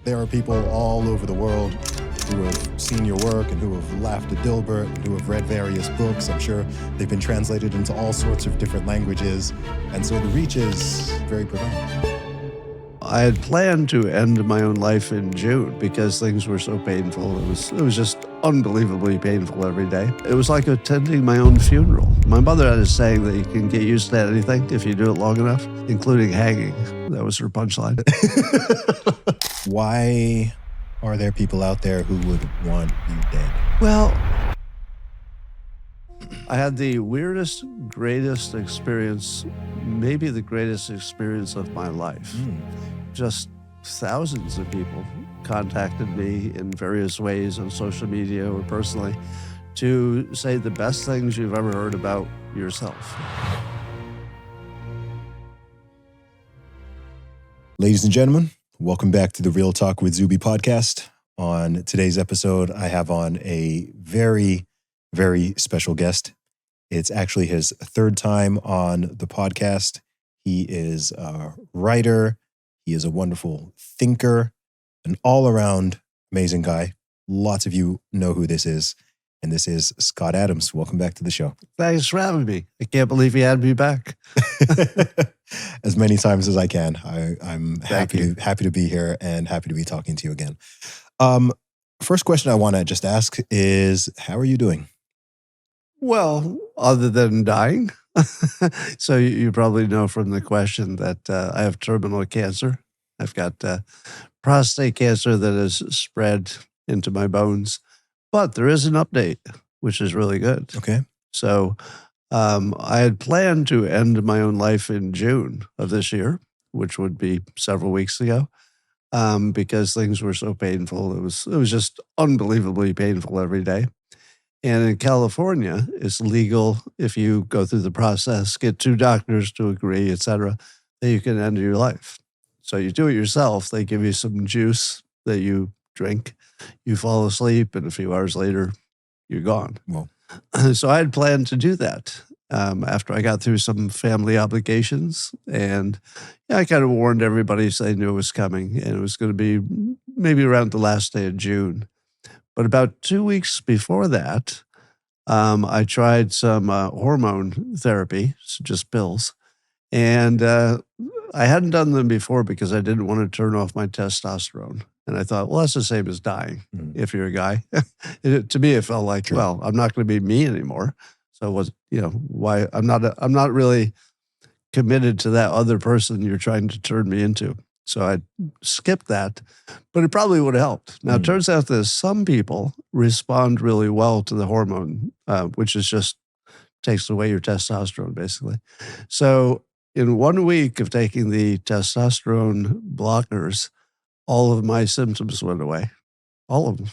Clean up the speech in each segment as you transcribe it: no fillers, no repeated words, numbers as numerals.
There are people all over the world who have seen your work and who have laughed at Dilbert and who have read various books. I'm sure they've been translated into all sorts of different languages. And so the reach is very profound. I had planned to end my own life in June because things were so painful. It was just unbelievably painful every day. It was like attending my own funeral. My mother had a saying that you can get used to anything if you do it long enough, including hanging. That was her punchline. Why are there people out there who would want you dead? Well, I had the weirdest, greatest experience, maybe the greatest experience of my life. Just thousands of people contacted me in various ways on social media or personally to say the best things you've ever heard about yourself. Ladies and gentlemen, welcome back to the Real Talk with Zuby podcast. On today's episode, I have on a very, very special guest. It's actually his third time on the podcast. He is a writer. He is a wonderful thinker, an all-around amazing guy. Lots of you know who this is, and this is Scott Adams. Welcome back to the show. Thanks for having me. I can't believe you had me back. As many times as I can. I'm happy to be here and happy to be talking to you again. First question I want to just ask is, how are you doing? Well, other than dying. So you probably know from the question that I have terminal cancer. I've got prostate cancer that has spread into my bones. But there is an update, which is really good. Okay. So I had planned to end my own life in June of this year, which would be several weeks ago, because things were so painful. It was just unbelievably painful every day. And in California, it's legal if you go through the process, get two doctors to agree, et cetera, that you can end your life. So you do it yourself. They give you some juice that you drink. You fall asleep, and a few hours later, you're gone. Well, so I had planned to do that after I got through some family obligations. And I kind of warned everybody so they knew it was coming. And it was going to be maybe around the last day of June. But about 2 weeks before that, I tried some hormone therapy, so just pills. And I hadn't done them before because I didn't want to turn off my testosterone. And I thought, well, that's the same as dying if you're a guy. To me, it felt like, well, I'm not going to be me anymore. So it was, why I'm not really committed to that other person you're trying to turn me into. So I skipped that, but it probably would have helped. Now, it turns out that some people respond really well to the hormone, which is just takes away your testosterone, basically. So in 1 week of taking the testosterone blockers, all of my symptoms went away. All of them.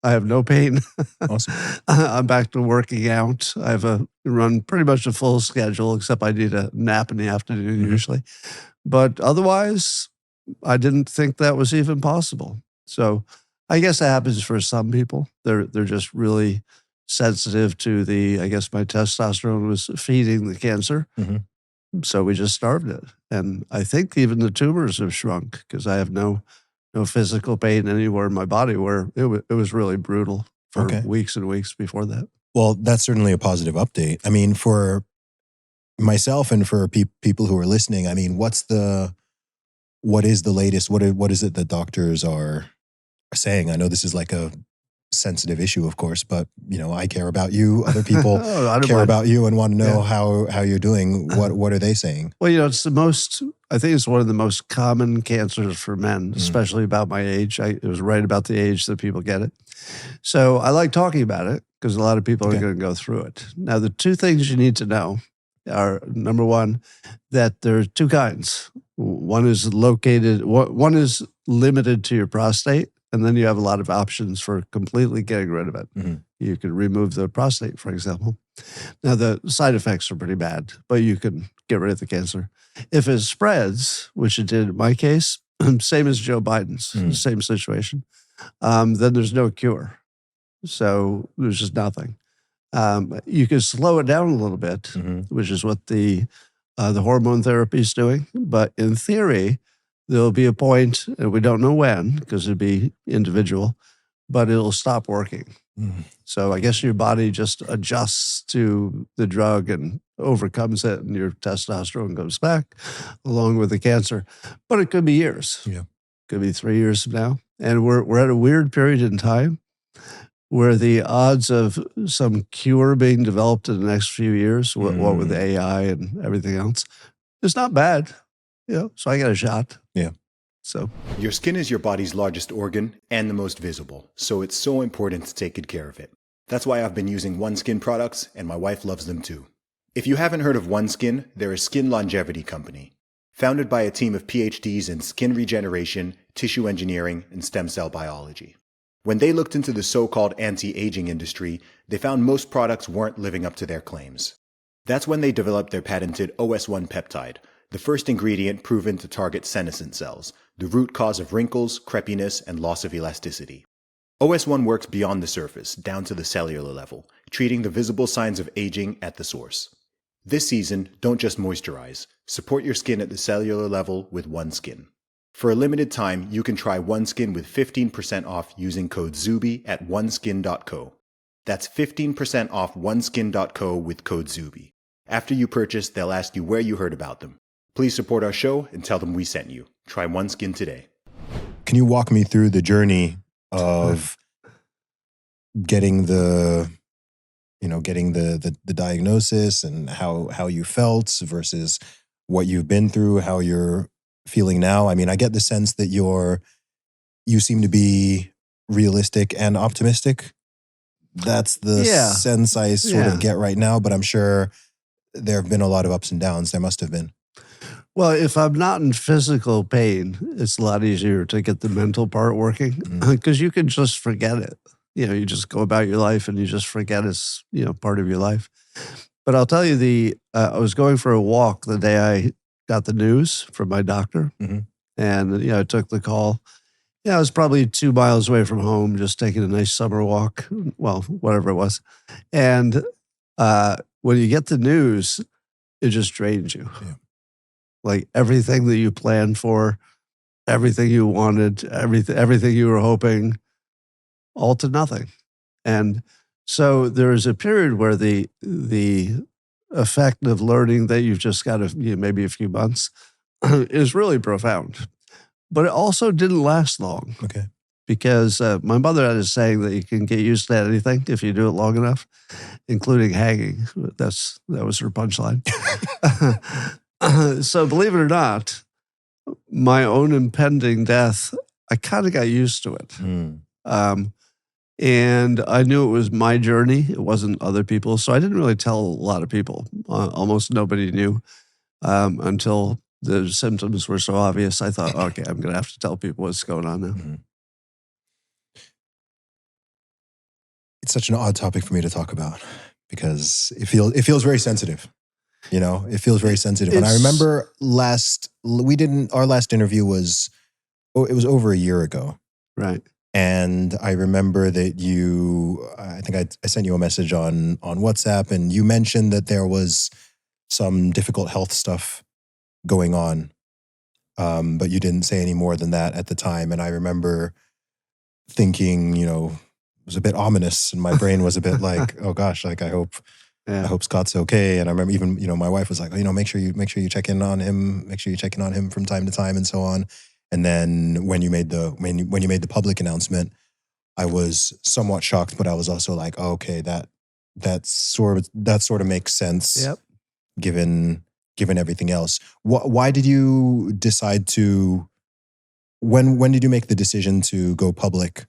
I have no pain. Awesome. I'm back to working out. I have run pretty much a full schedule, except I need a nap in the afternoon usually. But otherwise, I didn't think that was even possible. So I guess that happens for some people. They're just really sensitive to I guess my testosterone was feeding the cancer. So we just starved it. And I think even the tumors have shrunk because I have no physical pain anywhere in my body, where it was really brutal for weeks and weeks before that. Well, that's certainly a positive update. I mean, for myself and for people who are listening, I mean, what is the latest? What is it that doctors are saying? I know this is like a sensitive issue, of course, but I care about you. Other people care about you and want to know how you're doing. What are they saying? Well, I think it's one of the most common cancers for men, especially about my age. It was right about the age that people get it. So I like talking about it because a lot of people are going to go through it. Now, the two things you need to know are, number one, that there are two kinds. One is one is limited to your prostate, and then you have a lot of options for completely getting rid of it. You can remove the prostate, for example. Now, the side effects are pretty bad, but you can get rid of the cancer. If it spreads, which it did in my case, same as Joe Biden's, same situation, then there's no cure. So there's just nothing. You can slow it down a little bit, which is what the hormone therapy is doing. But in theory, there'll be a point, and we don't know when, because it'd be individual, but it'll stop working. So I guess your body just adjusts to the drug and overcomes it, and your testosterone goes back along with the cancer. But it could be years. Yeah. Could be 3 years from now. And we're at a weird period in time where the odds of some cure being developed in the next few years, what with AI and everything else, is not bad. So I got a shot. Yeah. So your skin is your body's largest organ and the most visible, so it's so important to take good care of it. That's why I've been using OneSkin products, and my wife loves them too. If you haven't heard of OneSkin, they're a skin longevity company. Founded by a team of PhDs in skin regeneration, tissue engineering, and stem cell biology. When they looked into the so-called anti-aging industry, they found most products weren't living up to their claims. That's when they developed their patented OS1 peptide, the first ingredient proven to target senescent cells, the root cause of wrinkles, crepiness, and loss of elasticity. OS1 works beyond the surface, down to the cellular level, treating the visible signs of aging at the source. This season, don't just moisturize. Support your skin at the cellular level with OneSkin. For a limited time, you can try OneSkin with 15% off using code Zuby at oneskin.co. That's 15% off oneskin.co with code Zuby. After you purchase, they'll ask you where you heard about them. Please support our show and tell them we sent you. Try OneSkin today. Can you walk me through the journey of getting the diagnosis and how you felt versus what you've been through, how you're feeling now? I mean, I get the sense that you seem to be realistic and optimistic. That's the sense I sort of get right now, but I'm sure there have been a lot of ups and downs. There must have been. Well, if I'm not in physical pain, it's a lot easier to get the mental part working because you can just forget it. You just go about your life and you just forget it's, part of your life. But I'll tell you, I was going for a walk the day I got the news from my doctor. And, I took the call. I was probably 2 miles away from home, just taking a nice summer walk. Well, whatever it was. And when you get the news, it just drains you. Yeah. Like everything that you planned for, everything you wanted, everything you were hoping, all to nothing. And so there is a period where the effect of learning that you've just got maybe a few months is really profound. But it also didn't last long. Okay. Because my mother had a saying that you can get used to anything if you do it long enough, including hanging. That was her punchline. So believe it or not, my own impending death, I kind of got used to it. And I knew it was my journey. It wasn't other people's. So I didn't really tell a lot of people. Almost nobody knew until the symptoms were so obvious. I thought, okay, I'm going to have to tell people what's going on now. It's such an odd topic for me to talk about because it feels very sensitive. It feels very sensitive. And I remember our last interview was over a year ago. Right. And I remember that I think I sent you a message on WhatsApp, and you mentioned that there was some difficult health stuff going on. But you didn't say any more than that at the time. And I remember thinking, it was a bit ominous, and my brain was a bit like, oh gosh, like I hope Scott's okay. And I remember even, my wife was like, make sure you check in on him, from time to time and so on. And then when you made the public announcement, I was somewhat shocked, but I was also like, oh, okay, that sort of makes sense. Yep. Given everything else. Why did you decide to, when did you make the decision to go public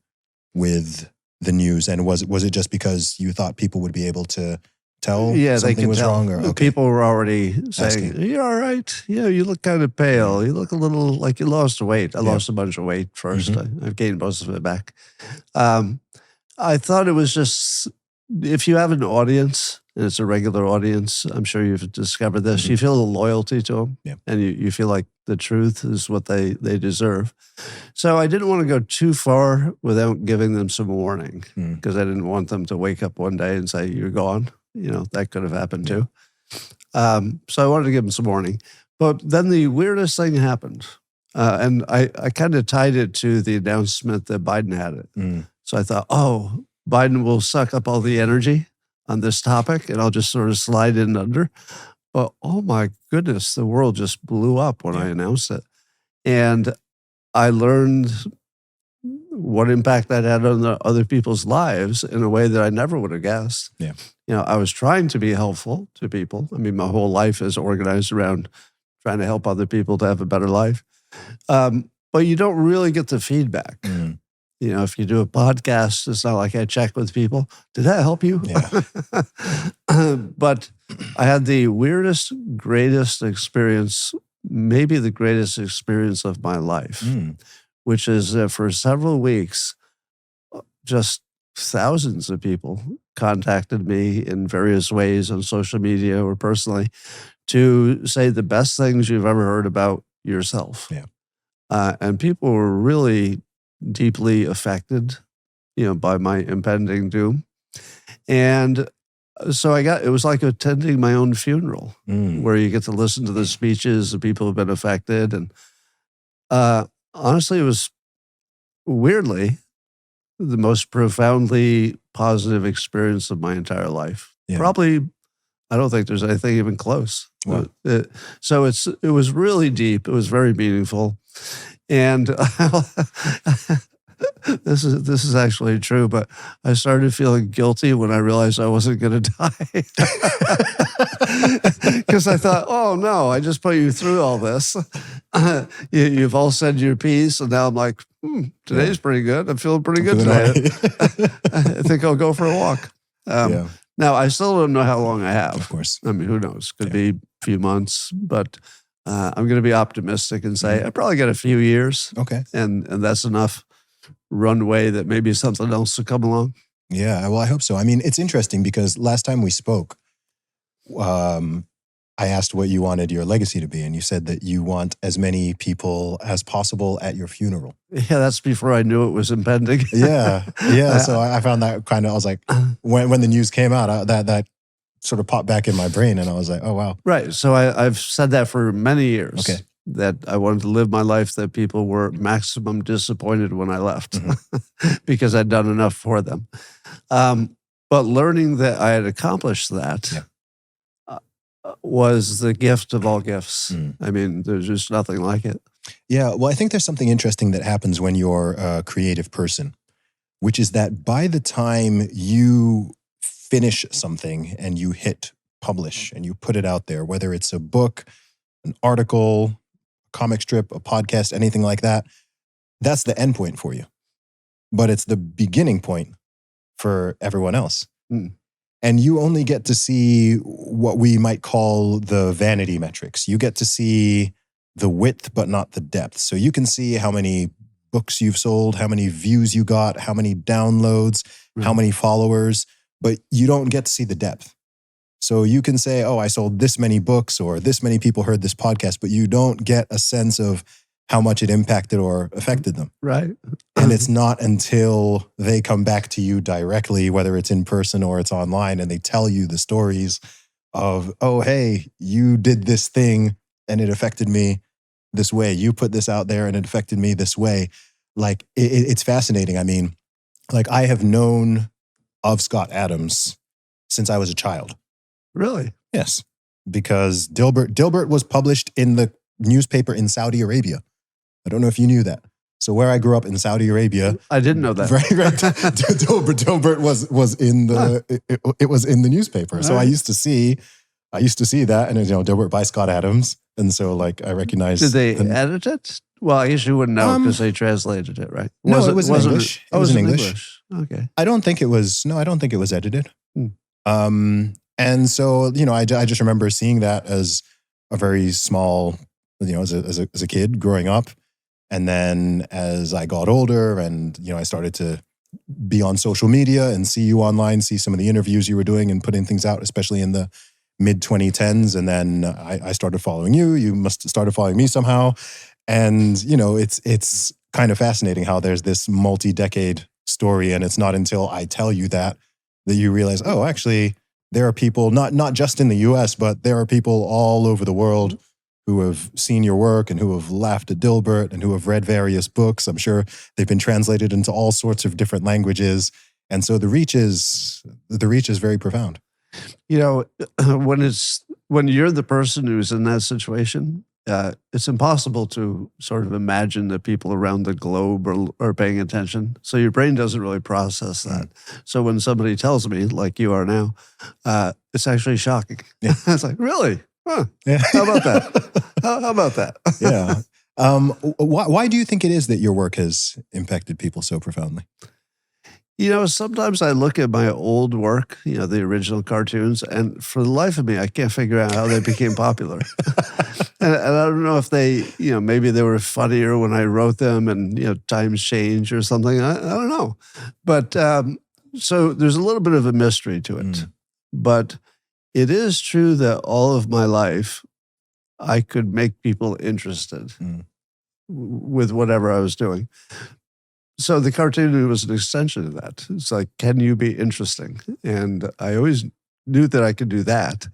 with the news? And was it just because you thought people would be able to tell something was wrong? Or okay. People were already saying, "You're all right. Yeah, you look kind of pale. You look a little like you lost weight." I lost a bunch of weight first. I've gained most of it back. I thought it was just, if you have an audience, and it's a regular audience, I'm sure you've discovered this, you feel a loyalty to them. Yeah. And you feel like the truth is what they deserve. So I didn't want to go too far without giving them some warning, because I didn't want them to wake up one day and say, "You're gone." That could have happened too. So I wanted to give them some warning. But then the weirdest thing happened. And I kind of tied it to the announcement that Biden had it. So I thought, oh, Biden will suck up all the energy on this topic and I'll just sort of slide in under. But oh my goodness, the world just blew up when I announced it. And I learned what impact that had on other people's lives in a way that I never would have guessed. Yeah. You know, I was trying to be helpful to people. I mean, my whole life is organized around trying to help other people to have a better life. But you don't really get the feedback. You know, if you do a podcast, it's not like I check with people. Did that help you? Yeah. But I had the weirdest, greatest experience, maybe the greatest experience of my life, which is that for several weeks, just thousands of people contacted me in various ways on social media or personally to say the best things you've ever heard about yourself. Yeah. And people were really deeply affected, you know, by my impending doom. And so it was like attending my own funeral where you get to listen to the speeches of people who've been affected. And honestly, it was weirdly the most profoundly positive experience of my entire life. Yeah. Probably, I don't think there's anything even close. Wow. So it was really deep. It was very meaningful. And this is actually true, but I started feeling guilty when I realized I wasn't going to die. Because I thought, oh no, I just put you through all this. You've all said your piece, and now I'm like, today's pretty good. I'm feeling pretty good today. I think I'll go for a walk. Now, I still don't know how long I have. Of course. I mean, who knows? Could be a few months, but I'm going to be optimistic and say I probably got a few years. Okay. And that's enough runway that maybe something else will come along. Yeah, well, I hope so. I mean, it's interesting because last time we spoke, I asked what you wanted your legacy to be, and you said that you want as many people as possible at your funeral. Yeah, that's before I knew it was impending. Yeah. So I found that kind of, I was like, when the news came out, that sort of popped back in my brain, and I was like, oh, wow. Right. So I've said that for many years. Okay. That I wanted to live my life that people were maximum disappointed when I left because I'd done enough for them. But learning that I had accomplished that was the gift of all gifts. I mean, there's just nothing like it. Yeah, well, I think there's something interesting that happens when you're a creative person, which is that by the time you finish something and you hit publish and you put it out there, whether it's a book, an article, comic strip, a podcast, anything like that, that's the end point for you. But it's the beginning point for everyone else. And you only get to see what we might call the vanity metrics. You get to see the width, but not the depth. So you can see how many books you've sold, how many views you got, how many downloads, how many followers, but you don't get to see the depth. So you can say, oh, I sold this many books or this many people heard this podcast, but you don't get a sense of how much it impacted or affected them. Right. And it's not until they come back to you directly, whether it's in person or it's online, and they tell you the stories of, oh, hey, you did this thing and it affected me this way. You put this out there and it affected me this way. Like, it's fascinating. I mean, like, I have known of Scott Adams since I was a child. Really? Yes. Because Dilbert was published in the newspaper in Saudi Arabia. I don't know if you knew that. So where I grew up in Saudi Arabia, I didn't know that. Right. Dilbert was in the it was in the newspaper. So I used to see that, and Dilbert by Scott Adams, and so like I recognized. Did they edit it? Well, I guess you wouldn't know because they translated it, right? No, it was in English. It was in English. Okay. I don't think it was edited. And so, I just remember seeing that as a very small, as a kid growing up. And then as I got older and, I started to be on social media and see you online, see some of the interviews you were doing and putting things out, especially in the mid 2010s. And then I started following you. You must have started following me somehow. And, it's kind of fascinating how there's this multi-decade story. And it's not until I tell you that you realize, oh, actually, there are people, not just in the US, but there are people all over the world who have seen your work and who have laughed at Dilbert and who have read various books. I'm sure they've been translated into all sorts of different languages. And so the reach is very profound. When you're the person who's in that situation, it's impossible to sort of imagine that people around the globe are paying attention. So your brain doesn't really process that. So when somebody tells me, like you are now, it's actually shocking. Yeah. It's like, really? Huh. Yeah. How about that? How about that? Yeah. Why do you think it is that your work has impacted people so profoundly? Sometimes I look at my old work, the original cartoons, and for the life of me, I can't figure out how they became popular. and I don't know if they, maybe they were funnier when I wrote them and, times change or something. I don't know. But so there's a little bit of a mystery to it. But it is true that all of my life, I could make people interested with whatever I was doing. So the cartoon was an extension of that. It's like, can you be interesting? And I always knew that I could do that.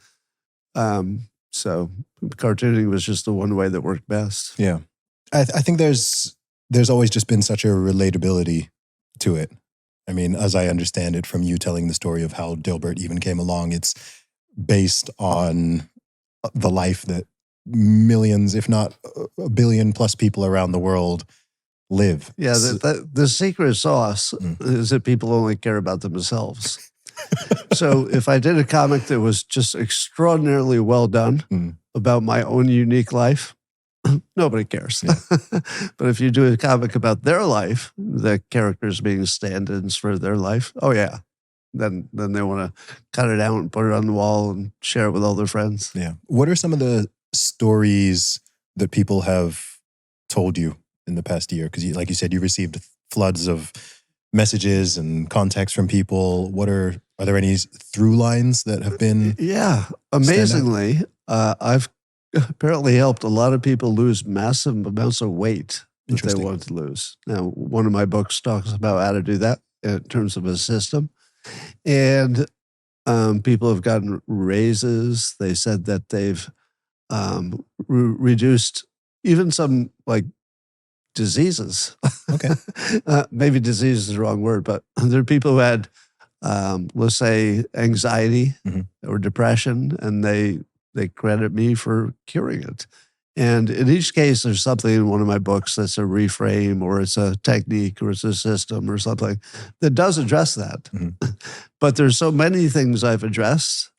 So cartooning was just the one way that worked best. Yeah. I think there's always just been such a relatability to it. I mean, as I understand it from you telling the story of how Dilbert even came along, it's based on the life that millions, if not a billion plus people around the world live. Yeah, the secret sauce is that people only care about themselves. So if I did a comic that was just extraordinarily well done about my own unique life, nobody cares. Yeah. But if you do a comic about their life, the characters being stand-ins for their life, oh yeah, then they want to cut it out and put it on the wall and share it with all their friends. Yeah. What are some of the stories that people have told you in the past year? Because like you said, you received floods of messages and contacts from people. Are there any through lines that have been? Yeah. Amazingly, I've apparently helped a lot of people lose massive amounts of weight that they wanted to lose. Now, one of my books talks about how to do that in terms of a system. And people have gotten raises. They said that they've reduced even some like diseases. Okay. Maybe disease is the wrong word, but there are people who had, let's say, anxiety or depression, and they credit me for curing it. And in each case, there's something in one of my books that's a reframe, or it's a technique, or it's a system, or something that does address that. But there's so many things I've addressed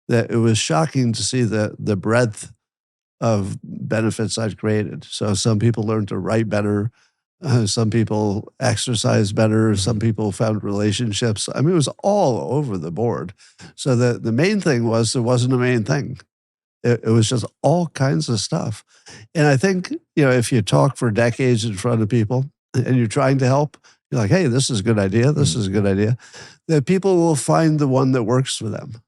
that it was shocking to see the breadth of benefits I've created. So some people learned to write better. Some people exercise better. Some people found relationships. I mean, it was all over the board. So the main thing was there wasn't a main thing. It was just all kinds of stuff. And I think, if you talk for decades in front of people and you're trying to help, you're like, hey, this is a good idea. This is a good idea. That people will find the one that works for them.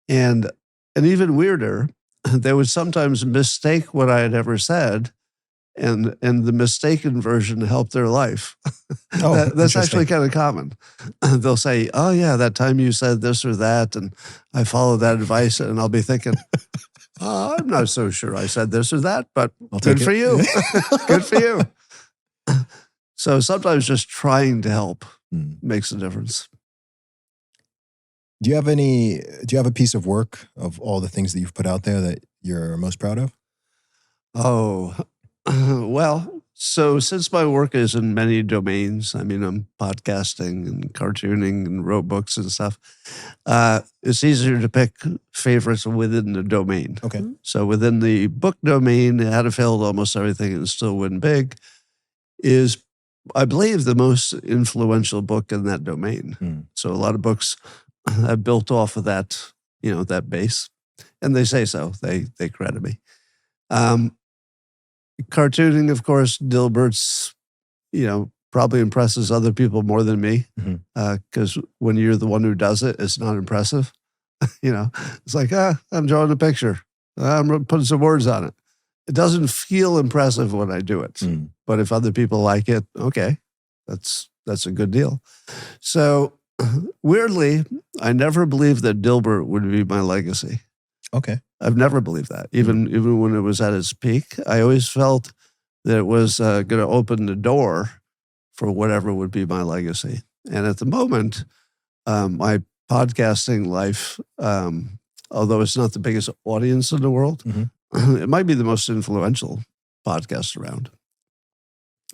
And even weirder, they would sometimes mistake what I had ever said, and the mistaken version helped their life. That's actually kind of common. They'll say, oh yeah, that time you said this or that, and I followed that advice, and I'll be thinking, I'm not so sure I said this or that, but good for you. Good for you. So sometimes just trying to help makes a difference. Do you have a piece of work of all the things that you've put out there that you're most proud of? Oh, well, so since my work is in many domains, I mean, I'm podcasting and cartooning and wrote books and stuff, it's easier to pick favorites within the domain. Okay. So within the book domain, How to Fail at Almost Everything and Still Win Big is, I believe, the most influential book in that domain. So a lot of books have built off of that, that base. And they say so. They credit me. Cartooning, of course, Dilbert's, probably impresses other people more than me. Because when you're the one who does it, it's not impressive. It's like, I'm drawing a picture. I'm putting some words on it. It doesn't feel impressive when I do it. But if other people like it, okay, that's a good deal. So weirdly, I never believed that Dilbert would be my legacy. Okay. I've never believed that, even when it was at its peak. I always felt that it was going to open the door for whatever would be my legacy. And at the moment, my podcasting life, although it's not the biggest audience in the world, it might be the most influential podcast around,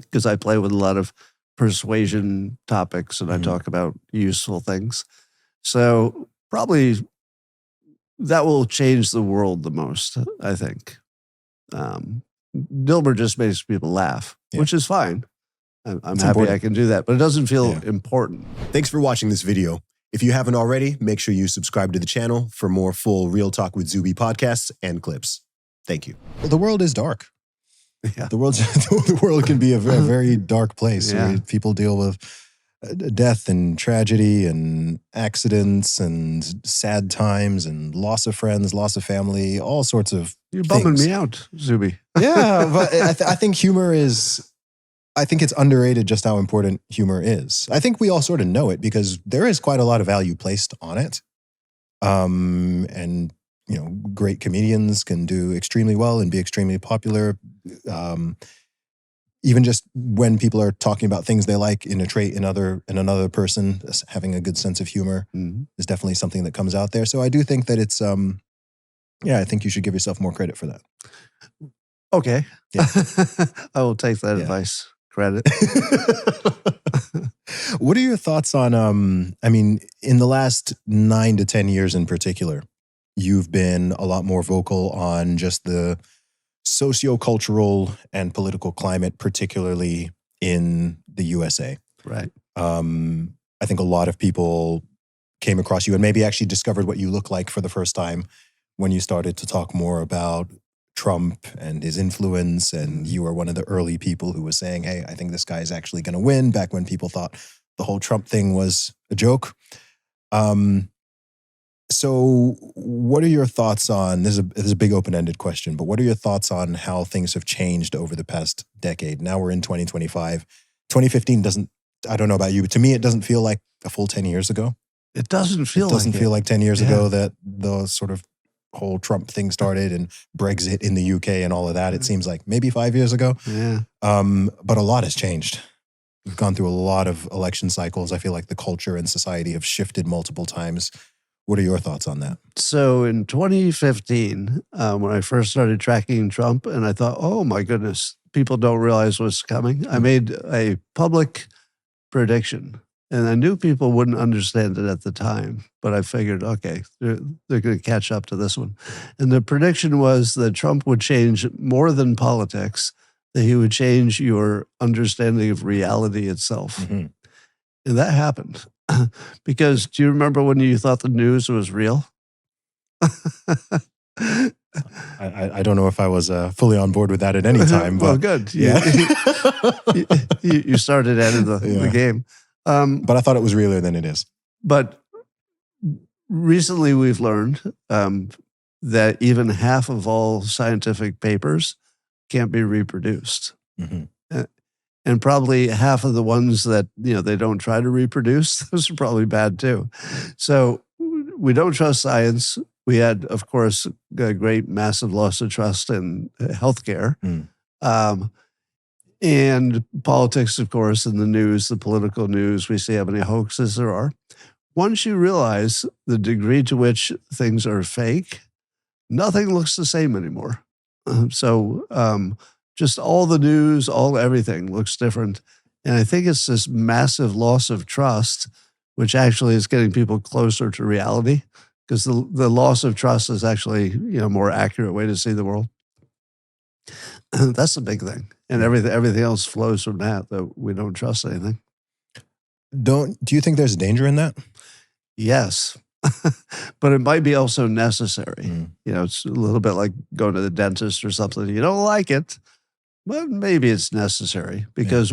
because I play with a lot of persuasion topics and I talk about useful things. So probably that will change the world the most, I think. Dilbert just makes people laugh, which is fine. I'm happy important. I can do that, but it doesn't feel important. Thanks for watching this video. If you haven't already, make sure you subscribe to the channel for more full Real Talk with Zuby podcasts and clips. Thank you. Well, the world is dark. Yeah. The world can be a very, very dark place. Yeah. People deal with death and tragedy and accidents and sad times and loss of friends, loss of family, all sorts of You're bumming me out, Zuby. Yeah, but I think humor is... I think it's underrated just how important humor is. I think we all sort of know it because there is quite a lot of value placed on it. And, you know, great comedians can do extremely well and be extremely popular. Even just when people are talking about things they like in a trait in another person, having a good sense of humor is definitely something that comes out there. So I do think that it's, I think you should give yourself more credit for that. Okay. Yeah. I will take that advice. Credit. What are your thoughts on, I mean, in the last 9 to 10 years in particular, you've been a lot more vocal on just the socio-cultural and political climate, particularly in the USA. Right. I think a lot of people came across you and maybe actually discovered what you look like for the first time when you started to talk more about Trump and his influence, and you were one of the early people who was saying, hey, I think this guy is actually going to win, back when people thought the whole Trump thing was a joke. So what are your thoughts on, this is a big open-ended question, but what are your thoughts on how things have changed over the past decade? Now we're in 2025. 2015 doesn't, I don't know about you, but to me, it doesn't feel like a full 10 years ago. It doesn't feel like 10 years ago that the sort of whole Trump thing started and Brexit in the UK and all of that. It seems like maybe 5 years ago. Yeah. But a lot has changed. We've gone through a lot of election cycles. I feel like the culture and society have shifted multiple times. What are your thoughts on that? So in 2015, when I first started tracking Trump, and I thought, oh my goodness, people don't realize what's coming. I made a public prediction. And I knew people wouldn't understand it at the time, but I figured, okay, they're going to catch up to this one. And the prediction was that Trump would change more than politics, that he would change your understanding of reality itself. And that happened. Because do you remember when you thought the news was real? I don't know if I was fully on board with that at any time. But well, good. Yeah. You started out of the game. But I thought it was realer than it is. But recently we've learned that even half of all scientific papers can't be reproduced. And probably half of the ones that, they don't try to reproduce, those are probably bad too. So we don't trust science. We had, of course, a great massive loss of trust in healthcare. And politics, of course, in the news, the political news, we see how many hoaxes there are. Once you realize the degree to which things are fake, nothing looks the same anymore. So just all the news, everything looks different. And I think it's this massive loss of trust, which actually is getting people closer to reality, because the loss of trust is actually, a more accurate way to see the world. That's the big thing. And everything else flows from that we don't trust anything. Do you think there's danger in that? Yes. But it might be also necessary. It's a little bit like going to the dentist or something. You don't like it, but maybe it's necessary because,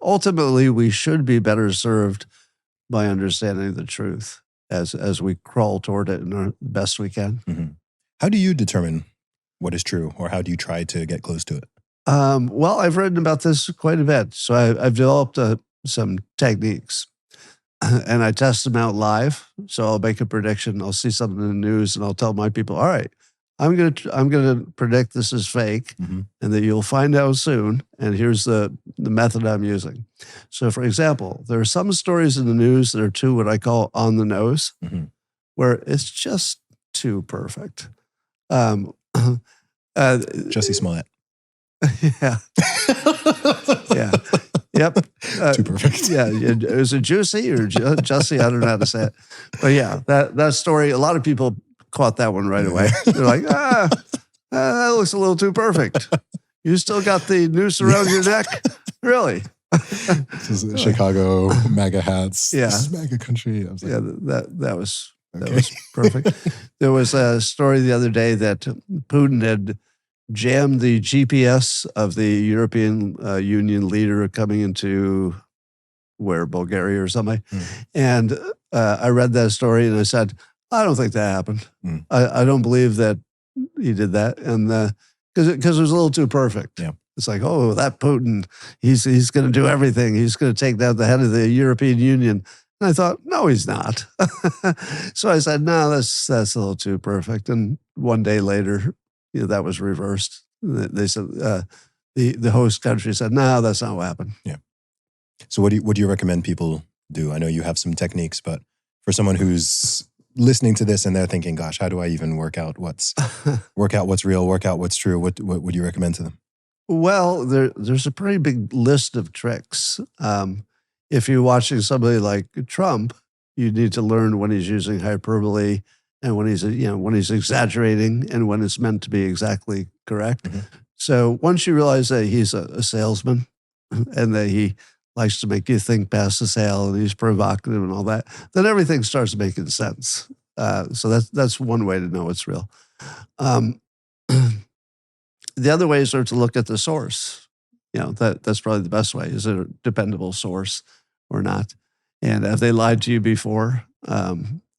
ultimately we should be better served by understanding the truth as we crawl toward it in the best we can. How do you determine what is true, or how do you try to get close to it? Well, I've written about this quite a bit. So I've developed some techniques. and I test them out live. So I'll make a prediction. I'll see something in the news, and I'll tell my people, all right, I'm gonna predict this is fake, and that you'll find out soon. And here's the method I'm using. So, for example, there are some stories in the news that are too what I call on the nose, where it's just too perfect. Jussie Smollett. Yeah. Yeah. Yep. Too perfect. Yeah. Is it Juicy or Jussie? I don't know how to say it. But yeah, that story, a lot of people caught that one right away. They're like, that looks a little too perfect. You still got the noose around your neck? Really? This is Chicago, MAGA hats. Yeah. This is MAGA country. I was like, that was perfect. There was a story the other day that Putin had jammed the GPS of the European Union leader coming into Bulgaria or something. And I read that story and I said, I don't think that happened. I don't believe that he did that. And because it was a little too perfect. Yeah. It's like, oh, that Putin, he's going to do everything. He's going to take down the head of the European Union. And I thought, no, he's not. So I said, no, that's a little too perfect. And one day later, that was reversed. They said, the host country said, no, that's not what happened. Yeah. So what do you recommend people do? I know you have some techniques, but for someone who's listening to this and they're thinking, gosh, how do I even work out what's real, work out what's true? What would you recommend to them? Well, there's a pretty big list of tricks. If you're watching somebody like Trump, you need to learn when he's using hyperbole and when he's exaggerating and when it's meant to be exactly correct. So once you realize that he's a salesman and that he likes to make you think past the sale and he's provocative and all that, then everything starts making sense. So that's one way to know it's real. The other ways are to look at the source. That's probably the best way. Is it a dependable source or not? And have they lied to you before?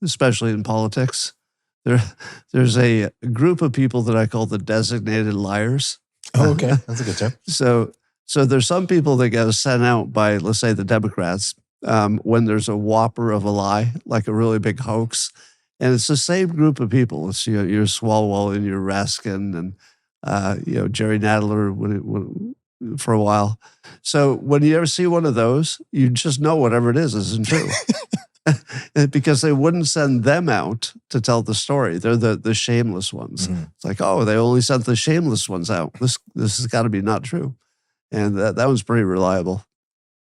Especially in politics. There's a group of people that I call the designated liars. Oh, okay. That's a good term. So there's some people that get sent out by, let's say, the Democrats when there's a whopper of a lie, like a really big hoax. And it's the same group of people. It's your Swalwell and your Raskin and Jerry Nadler for a while. So when you ever see one of those, you just know whatever it is isn't true. Because they wouldn't send them out to tell the story. They're the shameless ones. It's like, oh, they only sent the shameless ones out. This has got to be not true. And that one's pretty reliable.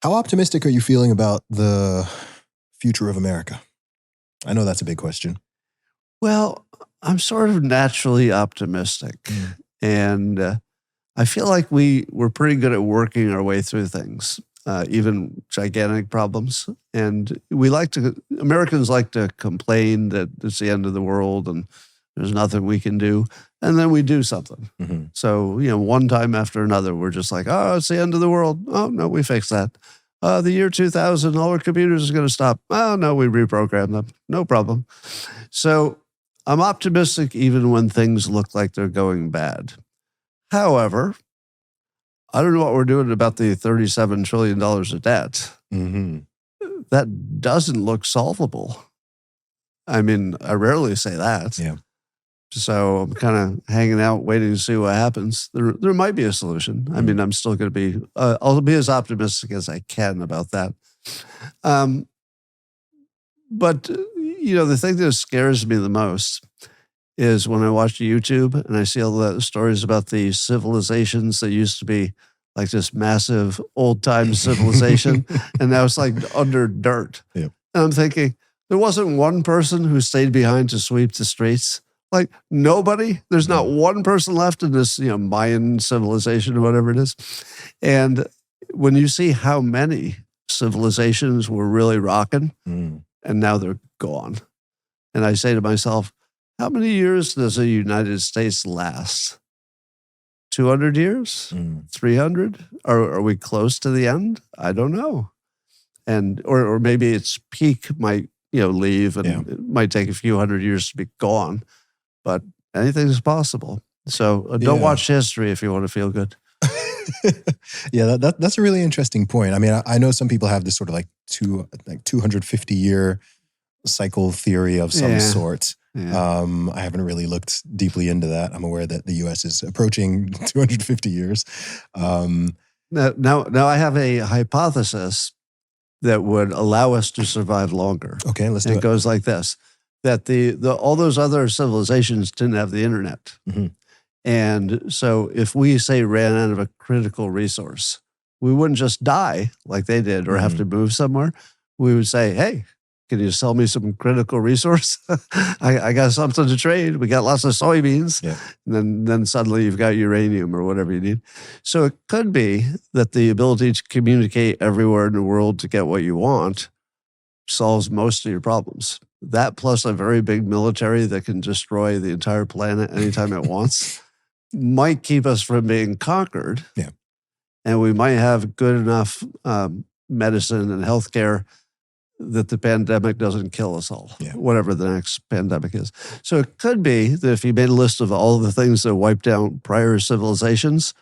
How optimistic are you feeling about the future of America? I know that's a big question. Well, I'm sort of naturally optimistic. And I feel like we're pretty good at working our way through things, even gigantic problems. And Americans like to complain that it's the end of the world and there's nothing we can do. And then we do something. So, one time after another, we're just like, oh, it's the end of the world. Oh, no, we fixed that. The year 2000, all our computers are going to stop. Oh, no, we reprogrammed them. No problem. So I'm optimistic even when things look like they're going bad. However, I don't know what we're doing about the $37 trillion of debt. That doesn't look solvable. I mean, I rarely say that. Yeah. So I'm kind of hanging out, waiting to see what happens. There might be a solution. I mean, I'm still going to be, I'll be as optimistic as I can about that. But, the thing that scares me the most is when I watch YouTube and I see all the stories about the civilizations that used to be like this massive old-time civilization, and now it's like under dirt. Yeah. And I'm thinking, there wasn't one person who stayed behind to sweep the streets. Like nobody, there's not one person left in this, Mayan civilization or whatever it is. And when you see how many civilizations were really rocking and now they're gone. And I say to myself, how many years does the United States last? 200 years? 300? Are we close to the end? I don't know. And, or maybe its peak might, leave and it might take a few hundred years to be gone. But anything is possible. So don't watch history if you want to feel good. Yeah, that's a really interesting point. I mean, I know some people have this sort of like 250-year cycle theory of some sort. Yeah. I haven't really looked deeply into that. I'm aware that the U.S. is approaching 250 years. Now I have a hypothesis that would allow us to survive longer. Okay, let's do it. It goes like this: that all those other civilizations didn't have the internet, and so if we say ran out of a critical resource, we wouldn't just die like they did or have to move somewhere. We would say, "Hey, can you sell me some critical resource? I got something to trade. We got lots of soybeans." Yeah. And then suddenly you've got uranium or whatever you need. So it could be that the ability to communicate everywhere in the world to get what you want solves most of your problems. That plus a very big military that can destroy the entire planet anytime it wants might keep us from being conquered. Yeah. And we might have good enough medicine and healthcare that the pandemic doesn't kill us all, whatever the next pandemic is. So it could be that if you made a list of all the things that wiped out prior civilizations,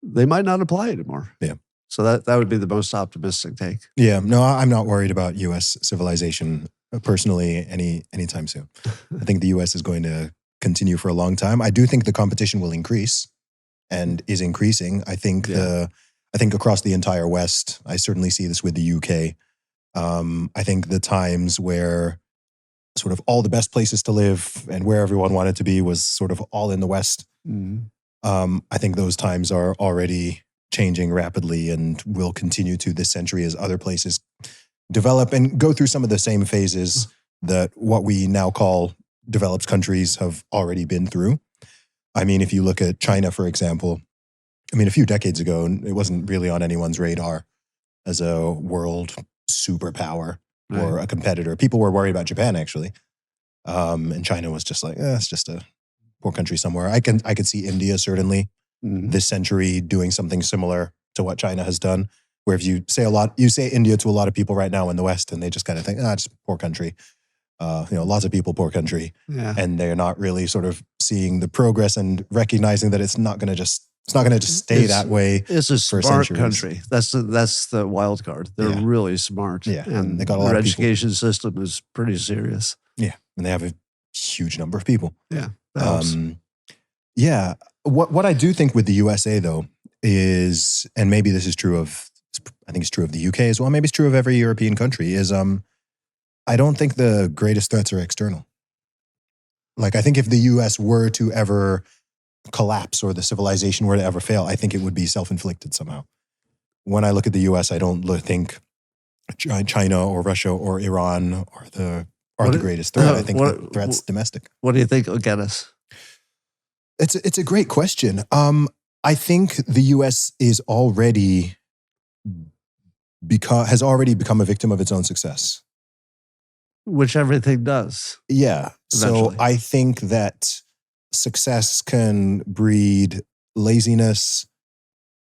they might not apply anymore. Yeah. So that would be the most optimistic take. Yeah. No, I'm not worried about U.S. civilization personally anytime soon. I think the U.S. is going to continue for a long time. I do think the competition will increase and is increasing. I think I think across the entire West, I certainly see this with the UK. I think the times where sort of all the best places to live and where everyone wanted to be was sort of all in the West. I think those times are already changing rapidly and will continue to this century as other places develop and go through some of the same phases that what we now call developed countries have already been through. I mean, if you look at China, for example, I mean, a few decades ago, it wasn't really on anyone's radar as a world superpower or a competitor. People were worried about Japan, actually. And China was just like, it's just a poor country somewhere. I could see India, certainly, this century doing something similar to what China has done, where if you say India to a lot of people right now in the West, and they just kind of think, it's a poor country. Lots of people, poor country. Yeah. And they're not really sort of seeing the progress and recognizing that it's not going to just stay that way. It's a smart centuries. country. That's the wild card. They're really smart. Yeah. And they got a lot their of people. education system is pretty serious. Yeah. And they have a huge number of people. Yeah. That helps. Yeah. What I do think with the USA, though, is, and maybe this is true of, I think it's true of the UK as well, maybe it's true of every European country, is I don't think the greatest threats are external. Like, I think if the US were to ever collapse or the civilization were to ever fail, I think it would be self-inflicted somehow. When I look at the US, I don't think China or Russia or Iran are the greatest threat. I think the threat's domestic. What do you think will get us? It's a great question. I think the US is has already become a victim of its own success. Which everything does. Yeah. Eventually. So I think that success can breed laziness,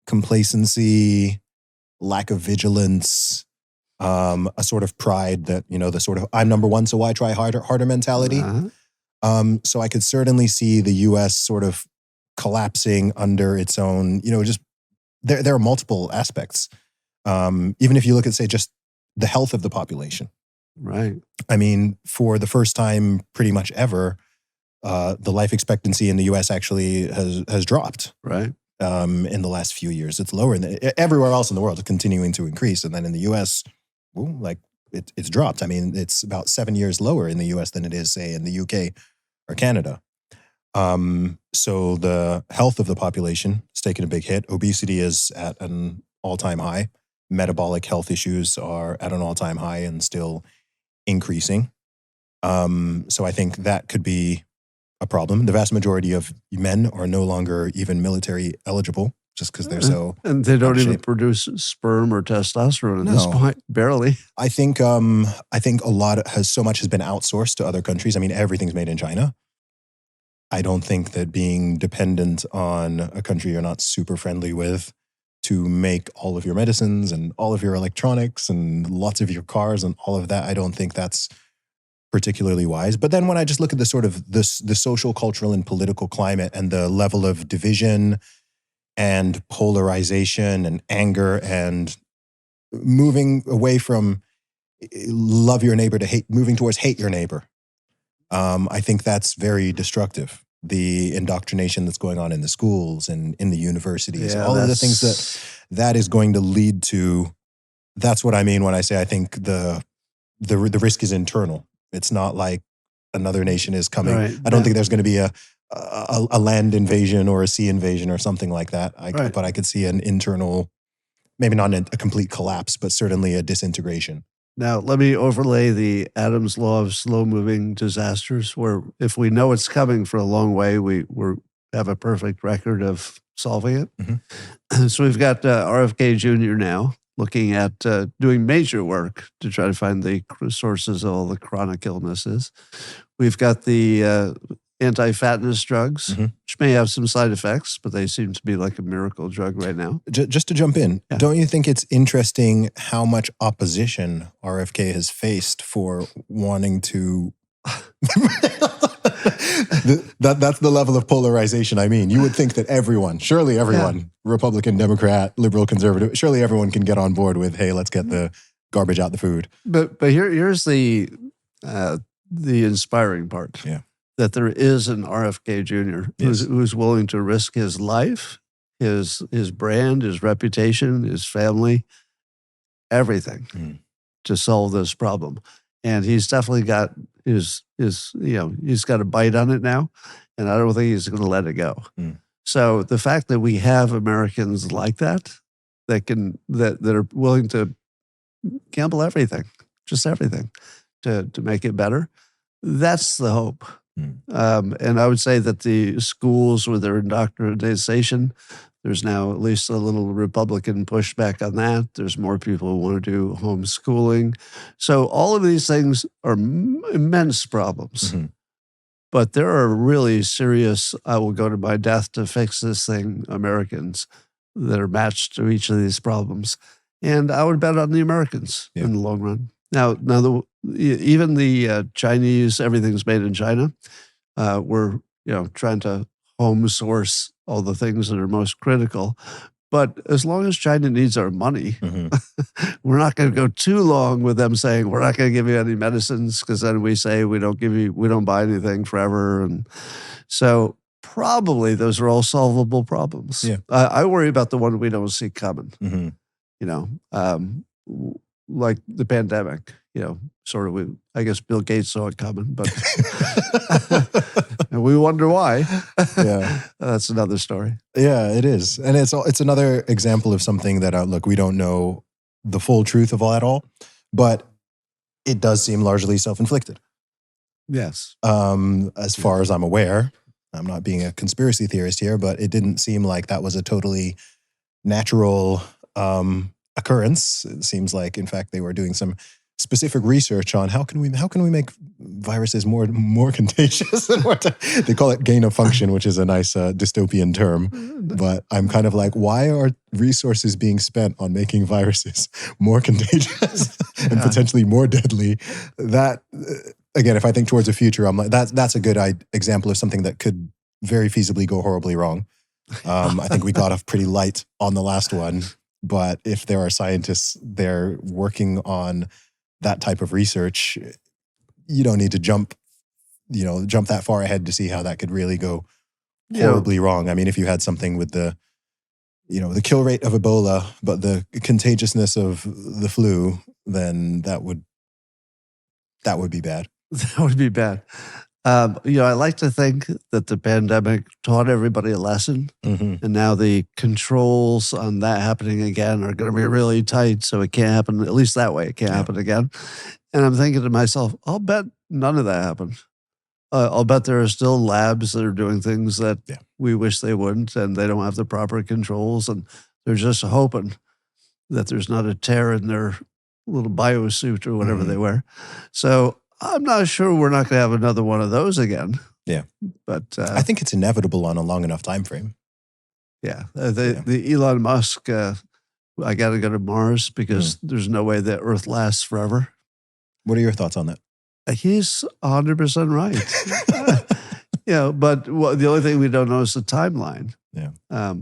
complacency, lack of vigilance, a sort of pride that, the sort of I'm number one, so why try harder mentality. So I could certainly see the US sort of collapsing under its own, just there are multiple aspects. Even if you look at, say, just the health of the population. Right. I mean, for the first time pretty much ever, the life expectancy in the US actually has dropped. Right. In the last few years. It's lower everywhere else in the world. It's continuing to increase. And then in the US, it's dropped. I mean, it's about 7 years lower in the US than it is, say, in the UK or Canada. So the health of the population is taking a big hit. Obesity is at an all-time high. Metabolic health issues are at an all-time high and still increasing. So I think that could be a problem. The vast majority of men are no longer even military eligible just because they're so... And they don't even produce sperm or testosterone at this point. Barely. I think a lot so much has been outsourced to other countries. I mean, everything's made in China. I don't think that being dependent on a country you're not super friendly with to make all of your medicines and all of your electronics and lots of your cars and all of that, I don't think that's particularly wise. But then when I just look at the sort of the social, cultural, and political climate and the level of division and polarization and anger and moving away from love your neighbor to hate, moving towards hate your neighbor. I think that's very destructive. The indoctrination that's going on in the schools and in the universities, all of the things that is going to lead to. That's what I mean when I say I think the risk is internal. It's not like another nation is coming. Right. I don't think there's going to be a land invasion or a sea invasion or something like that. But I could see an internal, maybe not a complete collapse, but certainly a disintegration. Now, let me overlay the Adam's law of slow-moving disasters, where if we know it's coming for a long way, we have a perfect record of solving it. Mm-hmm. So we've got RFK Jr. now looking at doing major work to try to find the sources of all the chronic illnesses. We've got the anti-fatness drugs, Mm-hmm. which may have some side effects, but they seem to be like a miracle drug right now. Just to jump in, Yeah. Don't you think it's interesting how much opposition RFK has faced for wanting to... That's the level of polarization. I mean, you would think that surely everyone, Republican, Democrat, liberal, conservative, surely everyone can get on board with, hey, let's get the garbage out the food. But here's the inspiring part. Yeah. That there is an RFK Jr. who's willing to risk his life, his brand, his reputation, his family, everything to solve this problem. And he's definitely got he's got a bite on it now, and I don't think he's going to let it go. So the fact that we have Americans like that that are willing to gamble everything, just everything, to make it better, that's the hope. And I would say that the schools with their indoctrination, there's now at least a little Republican pushback on that. There's more people who want to do homeschooling. So all of these things are immense problems. Mm-hmm. But there are really serious, I will go to my death to fix this thing, Americans that are matched to each of these problems. And I would bet on the Americans in the long run. Now even the Chinese, everything's made in China. We're trying to home source all the things that are most critical. But as long as China needs our money, we're not going to go too long with them saying we're not going to give you any medicines, because then we say we don't buy anything forever. And so probably those are all solvable problems. Yeah. I worry about the one we don't see coming. Mm-hmm. Like the pandemic, sort of, I guess Bill Gates saw it coming, but and we wonder why. Yeah. That's another story. Yeah, it is. And it's another example of something that, look, we don't know the full truth of all at all, but it does seem largely self-inflicted. Yes. As far as I'm aware, I'm not being a conspiracy theorist here, but it didn't seem like that was a totally natural occurrence. It seems like, in fact, they were doing some specific research on how can we make viruses more contagious. They call it gain of function, which is a nice dystopian term. But I'm kind of like, why are resources being spent on making viruses more contagious and potentially more deadly? That again, if I think towards the future, I'm like, that's a good example of something that could very feasibly go horribly wrong. I think we got off pretty light on the last one. But if there are scientists there working on that type of research, you don't need to jump that far ahead to see how that could really go horribly wrong. I mean, if you had something with the kill rate of Ebola, but the contagiousness of the flu, then that would be bad. That would be bad. I like to think that the pandemic taught everybody a lesson, and now the controls on that happening again are going to be really tight, so it can't happen, at least that way. It can't happen again. And I'm thinking to myself, I'll bet none of that happened. I'll bet there are still labs that are doing things that we wish they wouldn't, and they don't have the proper controls, and they're just hoping that there's not a tear in their little biosuit or whatever they wear. So I'm not sure we're not going to have another one of those again. Yeah. But I think it's inevitable on a long enough time frame. Yeah. The Elon Musk, I got to go to Mars because there's no way that Earth lasts forever. What are your thoughts on that? He's 100% right. But the only thing we don't know is the timeline. Yeah.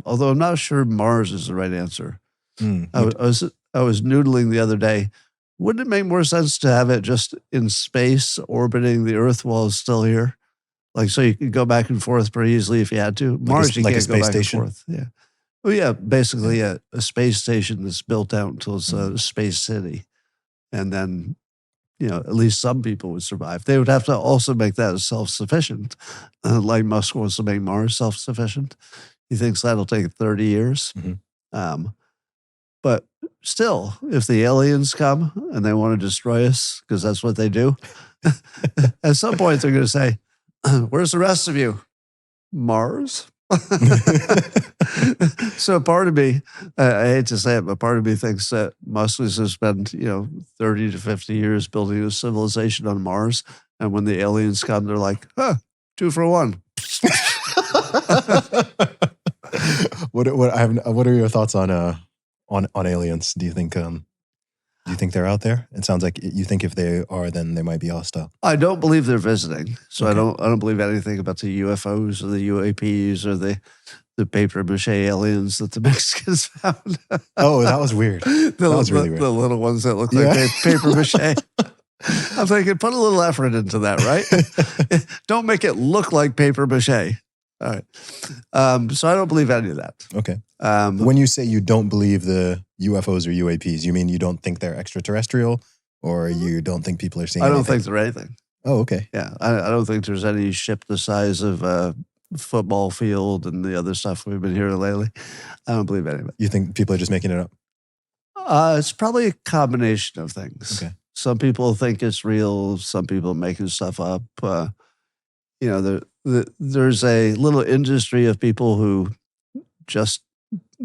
Although I'm not sure Mars is the right answer. Mm. I was noodling the other day. Wouldn't it make more sense to have it just in space orbiting the Earth while it's still here? Like, so you could go back and forth pretty easily if you had to. Mars, you can't go back and forth. Yeah. Well, yeah, basically a space station that's built out until it's a space city. And then, at least some people would survive. They would have to also make that self-sufficient. Like Musk wants to make Mars self-sufficient. He thinks that'll take 30 years. Mm-hmm. But still, if the aliens come and they want to destroy us, because that's what they do, at some point they're going to say, where's the rest of you? Mars? So part of me, I hate to say it, but part of me thinks that Musk was to spend, 30 to 50 years building a civilization on Mars. And when the aliens come, they're like, 2 for 1. What are your thoughts on aliens? Do you think they're out there? It sounds like you think if they are, then they might be hostile. I don't believe they're visiting, so Okay. I don't believe anything about the UFOs or the UAPs or the paper mache aliens that the Mexicans found. Oh, that was weird. That was really weird. The little ones that look like paper mache. I'm thinking, put a little effort into that, right? Don't make it look like paper mache. All right. So I don't believe any of that. Okay. When you say you don't believe the UFOs or UAPs, you mean you don't think they're extraterrestrial, or you don't think people are seeing I don't anything? think they're anything. Oh, okay. Yeah. I don't think there's any ship the size of a football field and the other stuff we've been hearing lately. I don't believe any of it. You think people are just making it up? It's probably a combination of things. Okay. Some people think it's real. Some people making stuff up. There's a little industry of people who just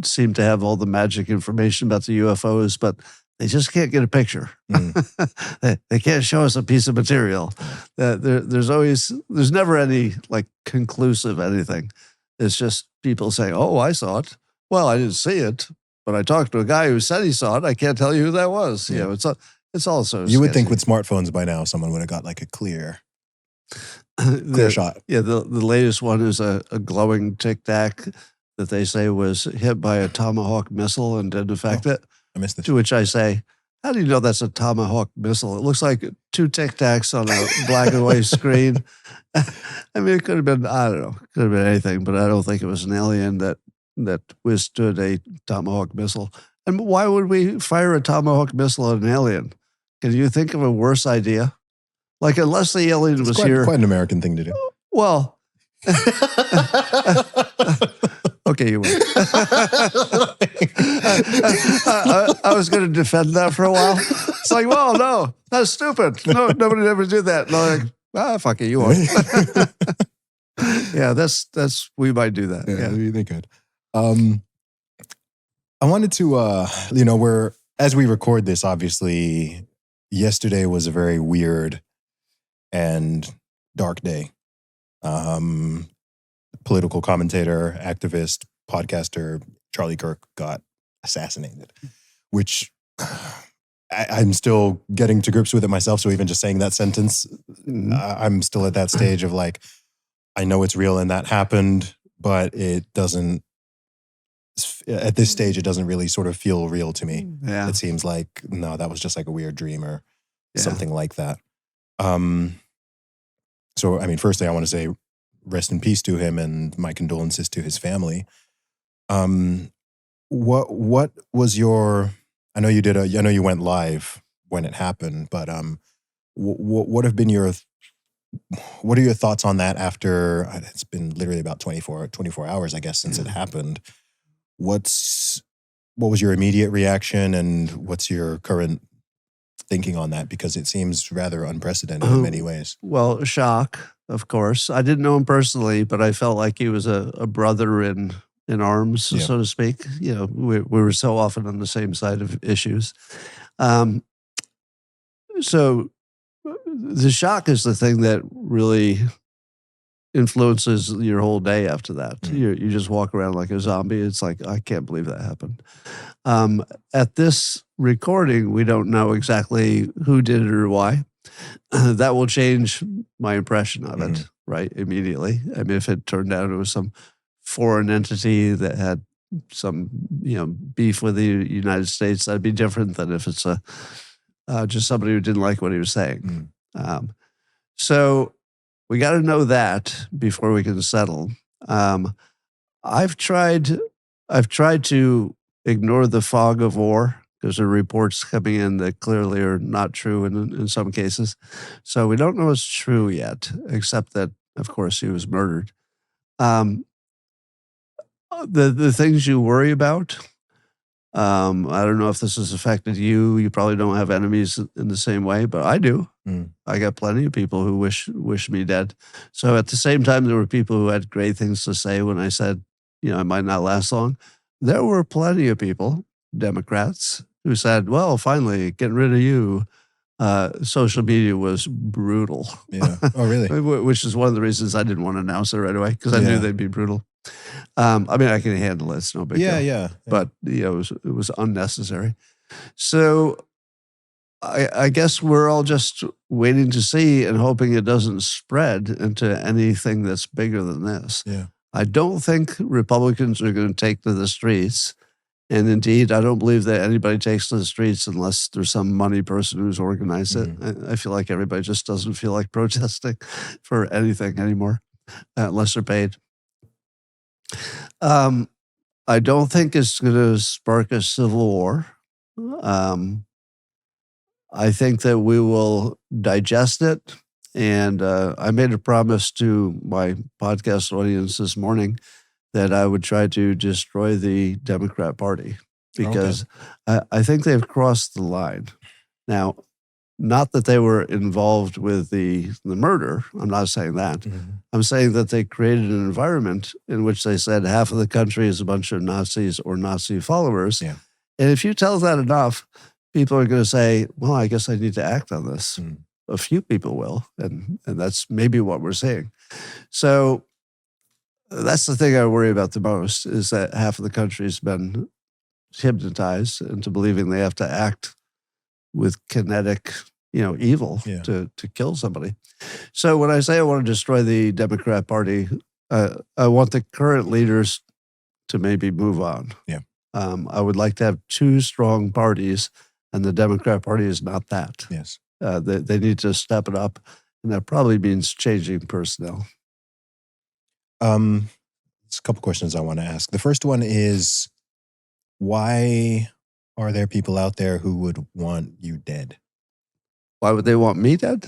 seem to have all the magic information about the UFOs, but they just can't get a picture. They can't show us a piece of material. There's never any like conclusive anything. It's just people saying, "Oh, I saw it." Well, I didn't see it, but I talked to a guy who said he saw it. I can't tell you who that was. Yeah. It's also You would think sketchy. with smartphones by now, someone would have got like a clear shot. Yeah, the latest one is a glowing Tic Tac that they say was hit by a Tomahawk missile and didn't affect it. I missed this. To which I say, how do you know that's a Tomahawk missile? It looks like 2 Tic Tacs on a black and white screen. I mean, it could have been, I don't know, could have been anything, but I don't think it was an alien that withstood a Tomahawk missile. And why would we fire a Tomahawk missile at an alien? Can you think of a worse idea? Like, unless the alien was here. Quite an American thing to do. Well, okay, you win. I was going to defend that for a while. It's like, well, no, that's stupid. No, nobody ever did that. And I'm like, fuck it, you won. Yeah, that's we might do that. Yeah, they could. I wanted to, as we record this, obviously, yesterday was a very weird and dark day. Political commentator, activist, podcaster Charlie Kirk got assassinated, which I'm still getting to grips with it myself. So even just saying that sentence, I'm still at that stage of like, I know it's real and that happened, but it doesn't, at this stage, it doesn't really sort of feel real to me. Yeah. It seems like, no, that was just like a weird dream or something like that. So, I mean, firstly, I want to say rest in peace to him and my condolences to his family. What was your, I know you went live when it happened, but what are your thoughts on that after, it's been literally about 24 hours, I guess, since it happened. What was your immediate reaction and what's your current thinking on that? Because it seems rather unprecedented in many ways. Well, shock, of course. I didn't know him personally, but I felt like he was a brother in arms, so to speak. You know, we were so often on the same side of issues. So the shock is the thing that really influences your whole day after that. You just walk around like a zombie. It's like, I can't believe that happened. At this recording, we don't know exactly who did it or why. That will change my impression of it. right, immediately. I mean, if it turned out it was some foreign entity that had some, beef with the United States, that'd be different than if it's just somebody who didn't like what he was saying. So we got to know that before we can settle. I've tried to ignore the fog of war because there are reports coming in that clearly are not true in some cases. So we don't know what's true yet, except that, of course, he was murdered. The things you worry about, I don't know if this has affected you. You probably don't have enemies in the same way, but I do. I got plenty of people who wish me dead. So at the same time, there were people who had great things to say when I said, I might not last long. There were plenty of people, Democrats, who said, well, finally, getting rid of you. Social media was brutal. Yeah. Oh, really? Which is one of the reasons I didn't want to announce it right away, because I knew they'd be brutal. I mean, I can handle it. It's no big deal. Yeah. But it was unnecessary. So I guess we're all just waiting to see and hoping it doesn't spread into anything that's bigger than this. Yeah. I don't think Republicans are going to take to the streets. And indeed, I don't believe that anybody takes to the streets unless there's some money person who's organized it. I feel like everybody just doesn't feel like protesting for anything anymore, unless they're paid. I don't think it's going to spark a civil war. I think that we will digest it. And I made a promise to my podcast audience this morning that I would try to destroy the Democrat Party because I think they've crossed the line. Now, not that they were involved with the murder. I'm not saying that. I'm saying that they created an environment in which they said half of the country is a bunch of Nazis or Nazi followers. Yeah. And if you tell that enough, people are going to say, well, I guess I need to act on this. A few people will, and that's maybe what we're seeing. So that's the thing I worry about the most, is that half of the country has been hypnotized into believing they have to act with kinetic, evil to kill somebody. So when I say I want to destroy the Democrat Party, I want the current leaders to maybe move on. Yeah. I would like to have two strong parties, and the Democrat Party is not that. Yes. They need to step it up, and that probably means changing personnel. There's a couple questions I want to ask. The first one is, why are there people out there who would want you dead? Why would they want me dead?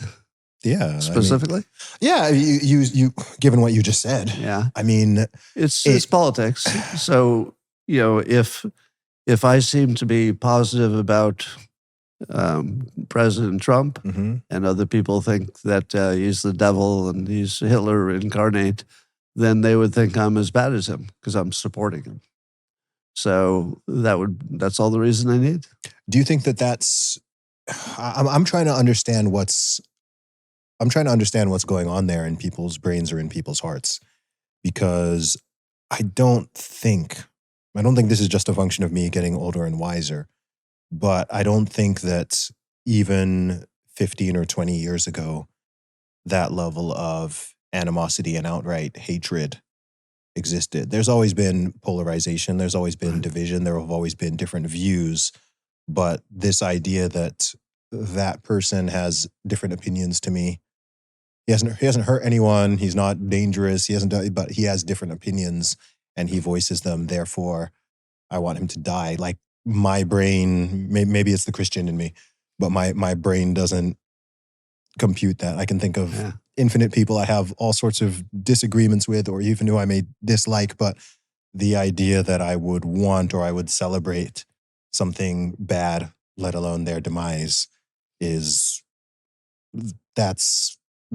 Yeah. Specifically? You given what you just said. Yeah. I mean, it's politics. So, if I seem to be positive about President Trump and other people think that he's the devil and he's Hitler incarnate, then they would think I'm as bad as him because I'm supporting him. So that's all the reason I need. Do you think that's? I'm trying to understand what's going on there in people's brains or in people's hearts, because I don't think this is just a function of me getting older and wiser, but I don't think that even 15 or 20 years ago, that level of animosity and outright hatred existed. There's always been polarization. There's always been division. There have always been different views. But this idea that that person has different opinions to me, he hasn't hurt anyone. He's not dangerous. He hasn't done, but he has different opinions and he voices them. Therefore, I want him to die. Like my brain, maybe it's the Christian in me, but my brain doesn't compute that. I can think of infinite people I have all sorts of disagreements with, or even who I may dislike, but the idea that I would want or I would celebrate something bad, let alone their demise, that's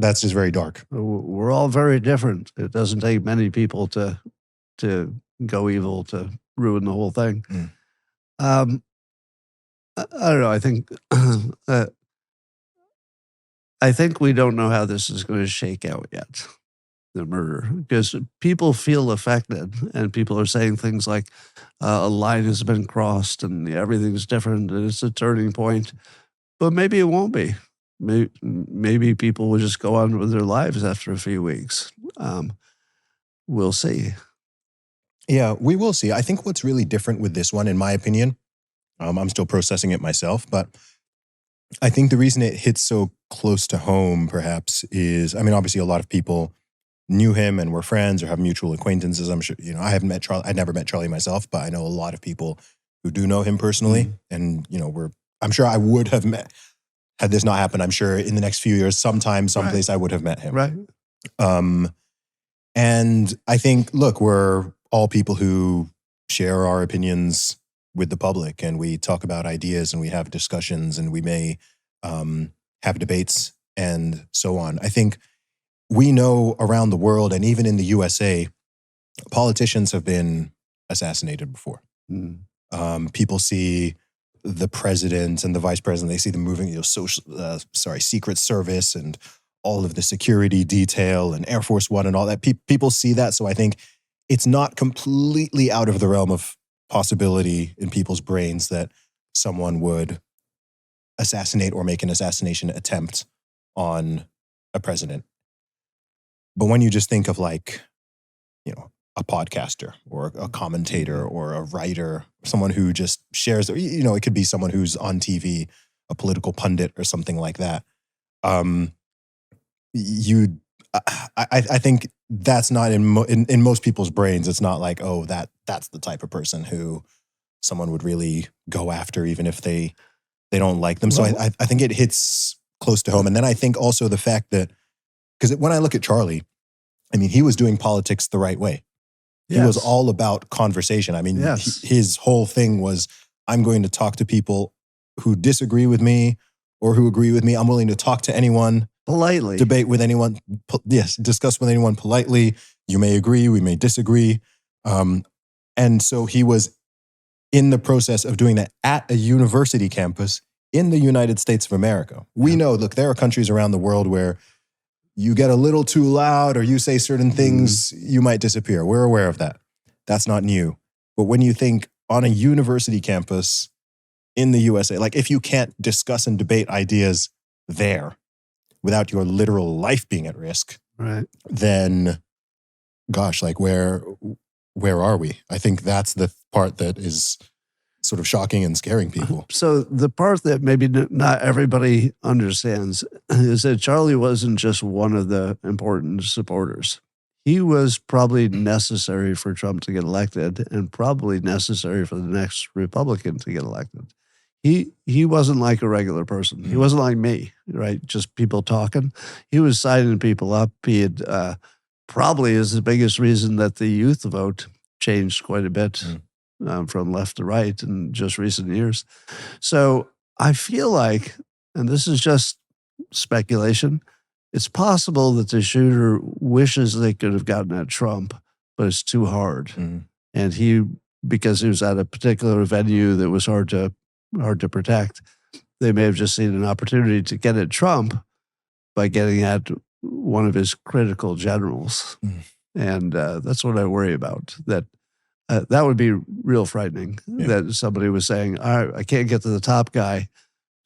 just very dark. We're all very different. It doesn't take many people to go evil to ruin the whole thing. I don't know. I think we don't know how this is going to shake out yet, the murder, because people feel affected and people are saying things like a line has been crossed and everything's different and it's a turning point. But maybe it won't be. maybe people will just go on with their lives after a few weeks. We'll see. Yeah, we will see. I think what's really different with this one, in my opinion, I'm still processing it myself, but I think the reason it hits so close to home, perhaps, is, I mean, obviously a lot of people knew him and were friends or have mutual acquaintances. I'm sure, I haven't met Charlie. I never met Charlie myself, but I know a lot of people who do know him personally. And, I'm sure I would have met, had this not happened, I'm sure in the next few years, sometime, someplace, I would have met him. Right. And I think, look, we're all people who share our opinions with the public, and we talk about ideas and we have discussions and we may have debates and so on. I think we know around the world and even in the USA, politicians have been assassinated before. People see the president and the vice president, they see them moving, Secret Service and all of the security detail and Air Force One and all that. People see that. So I think it's not completely out of the realm of possibility in people's brains that someone would assassinate or make an assassination attempt on a president. But when you just think of a podcaster or a commentator or a writer, someone who just shares, it could be someone who's on TV, a political pundit or something like that. I think that's not in most people's brains. It's not like, oh, that's the type of person who someone would really go after, even if they don't like them. So I think it hits close to home. And then I think also the fact that, because when I look at Charlie, I mean, he was doing politics the right way. He was all about conversation. I mean, his whole thing was, I'm going to talk to people who disagree with me or who agree with me. I'm willing to talk to anyone. Politely. Debate with anyone. Discuss with anyone politely. You may agree, we may disagree. And so he was in the process of doing that at a university campus in the United States of America. We know, look, there are countries around the world where you get a little too loud or you say certain things, you might disappear. We're aware of that. That's not new. But when you think on a university campus in the USA, like if you can't discuss and debate ideas there without your literal life being at risk, right, then gosh, like where are we? I think that's the part that is sort of shocking and scaring people. So the part that maybe not everybody understands is that Charlie wasn't just one of the important supporters. He was probably necessary for Trump to get elected and probably necessary for the next Republican to get elected. He wasn't like a regular person. He wasn't like me, right? Just people talking. He was signing people up. He had probably is the biggest reason that the youth vote changed quite a bit. From left to right in just recent years. So I feel like, and this is just speculation, it's possible that the shooter wishes they could have gotten at Trump, but it's too hard. And because he was at a particular venue that was hard to protect, they may have just seen an opportunity to get at Trump by getting at one of his critical generals. And that's what I worry about, that would be real frightening, that somebody was saying, all right, I can't get to the top guy,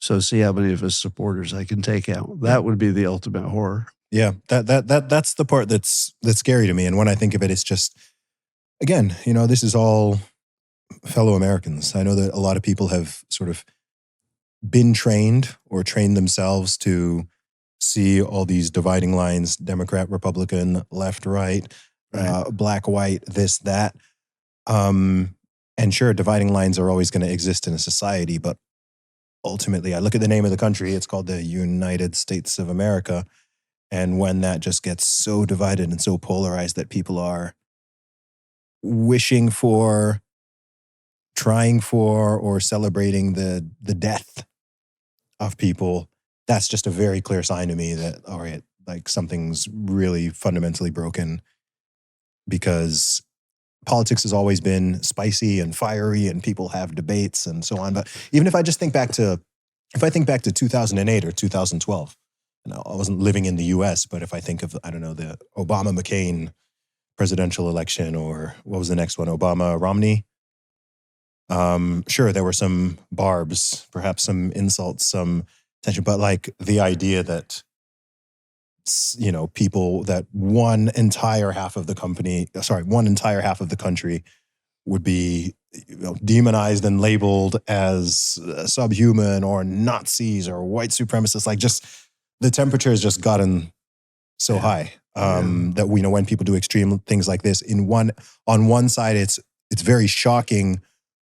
so see how many of his supporters I can take out. That would be the ultimate horror. Yeah, that's the part that's scary to me. And when I think of it, it's just, again, this is all fellow Americans. I know that a lot of people have sort of been trained or trained themselves to see all these dividing lines, Democrat, Republican, left, right, black, white, this, that. And sure, dividing lines are always going to exist in a society, but ultimately, I look at the name of the country, it's called the United States of America. And when that just gets so divided and so polarized that people are wishing for, trying for, or celebrating the death of people, that's just a very clear sign to me that, all right, like something's really fundamentally broken, because politics has always been spicy and fiery and people have debates and so on. But even if I think back to 2008 or 2012, I wasn't living in the US, but if I think of, I don't know, the Obama-McCain presidential election, or what was the next one? Obama-Romney? Sure, there were some barbs, perhaps some insults, some But like the idea that, people that one entire half of the country would be demonized and labeled as subhuman or Nazis or white supremacists. Like just the temperature has just gotten so high that we know when people do extreme things like this. On one side, it's very shocking,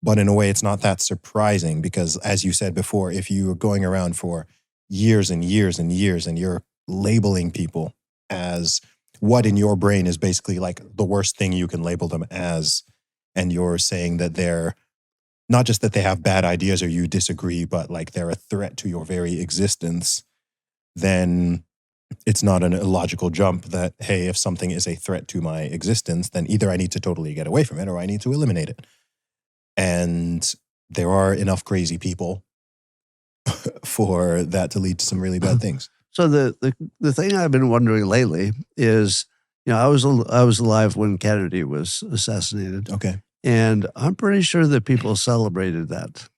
but in a way, it's not that surprising because, as you said before, if you are going around for years and years and years and you're labeling people as what in your brain is basically like the worst thing you can label them as, and you're saying that they're not just that they have bad ideas or you disagree, but like they're a threat to your very existence, then it's not an illogical jump that, hey, if something is a threat to my existence, then either I need to totally get away from it or I need to eliminate it. And there are enough crazy people for that to lead to some really bad things. So the thing I've been wondering lately is, I was alive when Kennedy was assassinated. Okay. And I'm pretty sure that people celebrated that.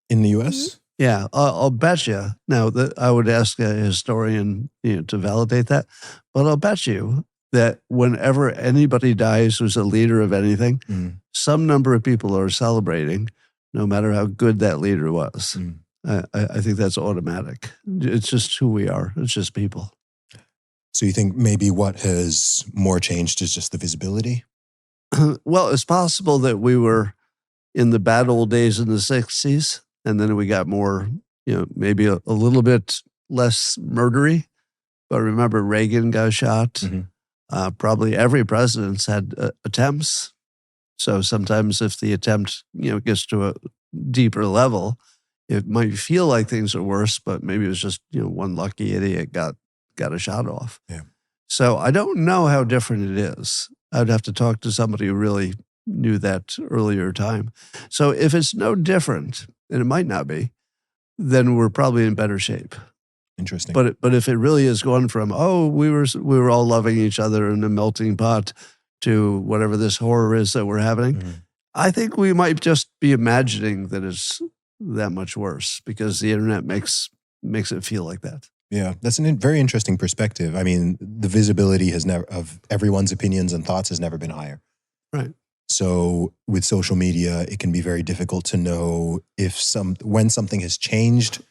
In the U.S.? Yeah, I'll bet you. Now, I would ask a historian to validate that, but I'll bet you that whenever anybody dies who's a leader of anything, some number of people are celebrating, no matter how good that leader was. I think that's automatic. It's just who we are. It's just people. So you think maybe what has more changed is just the visibility? Well, it's possible that we were in the bad old days in the 60s, and then we got more, maybe a little bit less murdery. But remember, Reagan got shot. Probably every president's had attempts. So sometimes if the attempt, gets to a deeper level, it might feel like things are worse, but maybe it was just, one lucky idiot got a shot off. Yeah. So I don't know how different it is. I'd have to talk to somebody who really knew that earlier time. So if it's no different, and it might not be, then we're probably in better shape. Interesting. But if it really is going from, we were all loving each other in a melting pot to whatever this horror is that we're having, I think we might just be imagining that it's that much worse because the internet makes it feel like that. Yeah, that's a very interesting perspective. I mean, the visibility of everyone's opinions and thoughts has never been higher. Right. So with social media, it can be very difficult to know when something has changed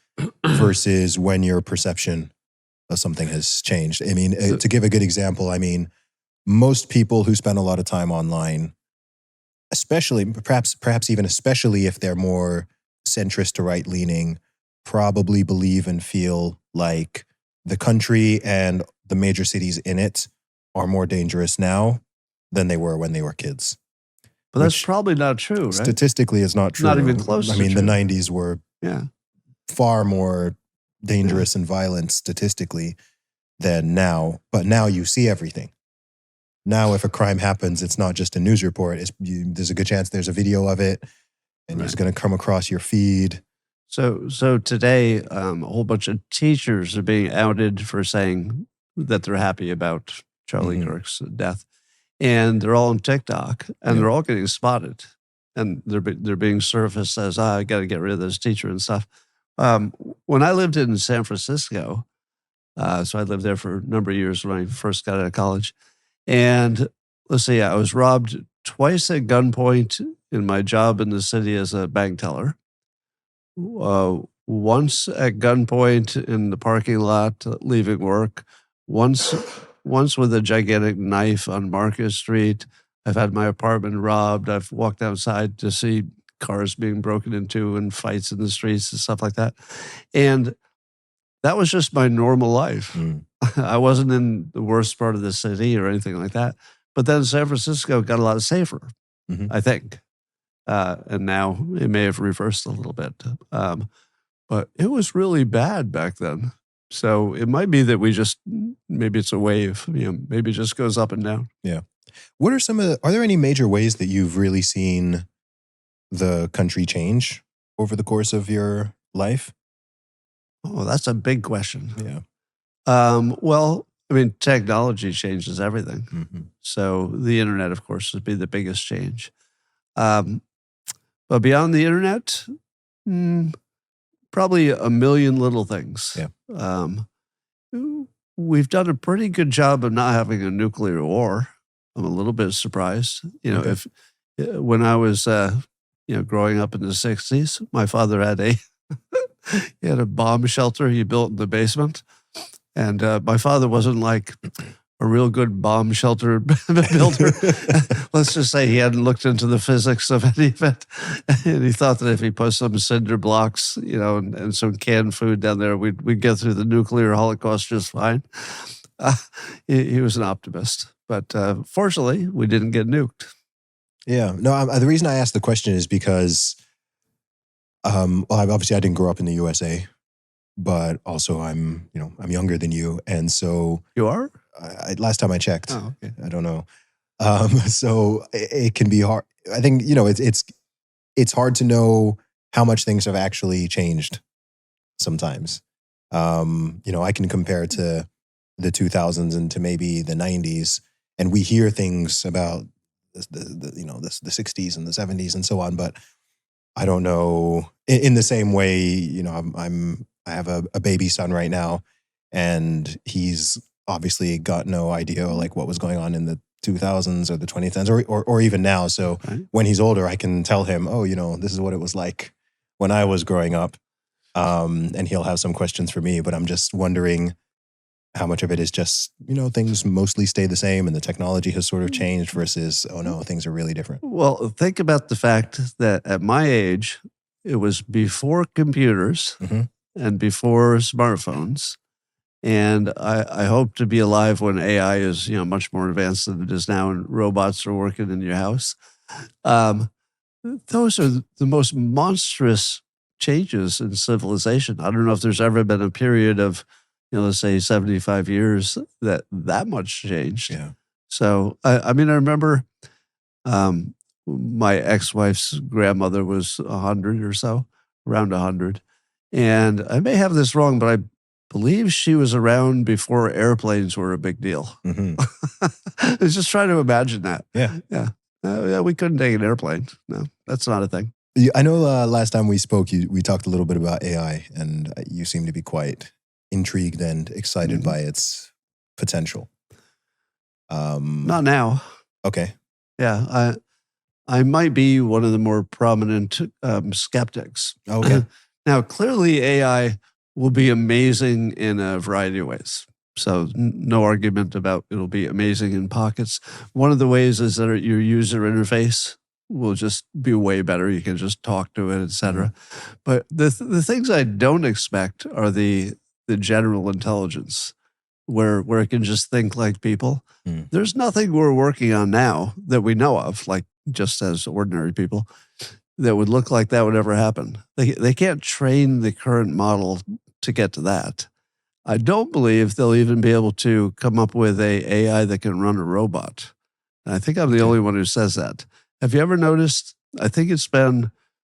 versus when your perception of something has changed. I mean, to give a good example, most people who spend a lot of time online, especially perhaps even especially if they're more centrist to right leaning, probably believe and feel like the country and the major cities in it are more dangerous now than they were when they were kids. But that's probably not true, right? Statistically, it's not true. Not even close to the true. 90s were far more dangerous and violent statistically than now. But now you see everything. Now, if a crime happens, it's not just a news report. There's a good chance there's a video of it, and it's going to come across your feed. So today, a whole bunch of teachers are being outed for saying that they're happy about Charlie Kirk's death, and they're all on TikTok, and they're all getting spotted, and they're being surfaced as, I got to get rid of this teacher and stuff. When I lived in San Francisco, so I lived there for a number of years when I first got out of college, and let's see, I was robbed twice at gunpoint in my job in the city as a bank teller. Once at gunpoint in the parking lot leaving work, once with a gigantic knife on Market Street. I've had my apartment robbed. I've walked outside to see cars being broken into and fights in the streets and stuff like that. And that was just my normal life. I wasn't in the worst part of the city or anything like that. But then San Francisco got a lot safer, I think. And now it may have reversed a little bit. But it was really bad back then. So it might be that maybe it's a wave, maybe it just goes up and down. Yeah. What are are there any major ways that you've really seen the country change over the course of your life? Oh, that's a big question. Yeah. Well, technology changes everything. So the internet, of course, would be the biggest change. But beyond the internet, probably a million little things. Yeah. We've done a pretty good job of not having a nuclear war. I'm a little bit surprised. Okay. When I was, growing up in the 60s, my father had he had a bomb shelter he built in the basement. And my father wasn't like a real good bomb shelter builder. Let's just say he hadn't looked into the physics of any of it. And he thought that if he put some cinder blocks, and some canned food down there, we'd get through the nuclear holocaust just fine. He was an optimist. But fortunately, we didn't get nuked. Yeah. No, the reason I asked the question is because, obviously I didn't grow up in the USA, but also I'm younger than you. And so... You are? Last time I checked. Oh, okay. I don't know. So it can be hard. I think, it's hard to know how much things have actually changed sometimes. I can compare to the 2000s and to maybe the 90s, and we hear things about the 60s and the 70s and so on, but I don't know in the same way, I have a baby son right now, and he's obviously got no idea like what was going on in the 2000s or the 2010s or even now. So when he's older, I can tell him, this is what it was like when I was growing up. And he'll have some questions for me, but I'm just wondering how much of it is just, things mostly stay the same and the technology has sort of changed versus, oh no, things are really different. Well, think about the fact that at my age, it was before computers and before smartphones. And I hope to be alive when AI is, much more advanced than it is now and robots are working in your house. Those are the most monstrous changes in civilization. I don't know if there's ever been a period of, let's say 75 years that much changed. Yeah. So, I remember my ex-wife's grandmother was 100 or so, around 100. And I may have this wrong, but I believe she was around before airplanes were a big deal. I was just trying to imagine that. Yeah. Yeah. We couldn't take an airplane. No, that's not a thing. I know last time we spoke, we talked a little bit about AI, and you seem to be quite intrigued and excited by its potential. Not now. Okay. Yeah, I might be one of the more prominent skeptics. Okay. Now, clearly AI will be amazing in a variety of ways. So no argument about it'll be amazing in pockets. One of the ways is that your user interface will just be way better. You can just talk to it, et cetera. But the things I don't expect are the general intelligence where it can just think like people. There's nothing we're working on now that we know of, like just as ordinary people, that would look like that would ever happen. They can't train the current model to get to that. I don't believe they'll even be able to come up with a AI that can run a robot. And I think I'm the only one who says that. Have you ever noticed, I think it's been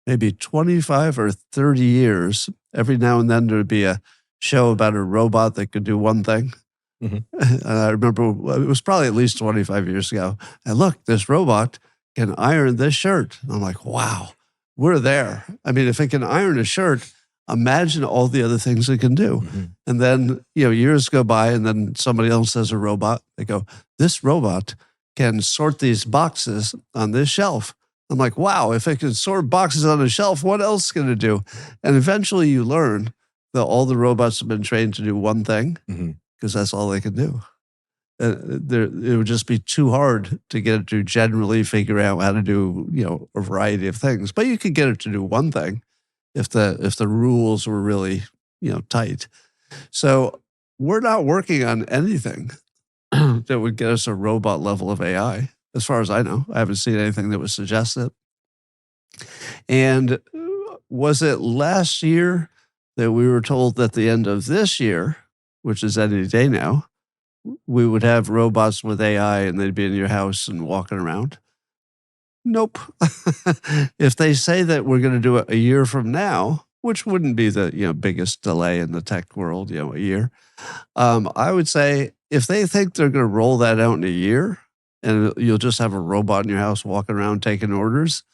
maybe 25 or 30 years, every now and then there'd be a show about a robot that could do one thing. And I remember it was probably at least 25 years ago. And look, this robot can iron this shirt. And I'm like, wow, we're there. I mean, if it can iron a shirt, imagine all the other things it can do. And then, years go by and then somebody else has a robot. They go, this robot can sort these boxes on this shelf. I'm like, wow, if it can sort boxes on a shelf, what else can it do? And eventually you learn that all the robots have been trained to do one thing because that's all they can do. It would just be too hard to get it to generally figure out how to do, a variety of things. But you could get it to do one thing if the rules were really, tight. So we're not working on anything that would get us a robot level of AI, as far as I know. I haven't seen anything that would suggest it. And was it last year that we were told that the end of this year, which is any day now, we would have robots with AI and they'd be in your house and walking around? Nope. If they say that we're going to do it a year from now, which wouldn't be the biggest delay in the tech world, a year, I would say if they think they're going to roll that out in a year and you'll just have a robot in your house walking around taking orders,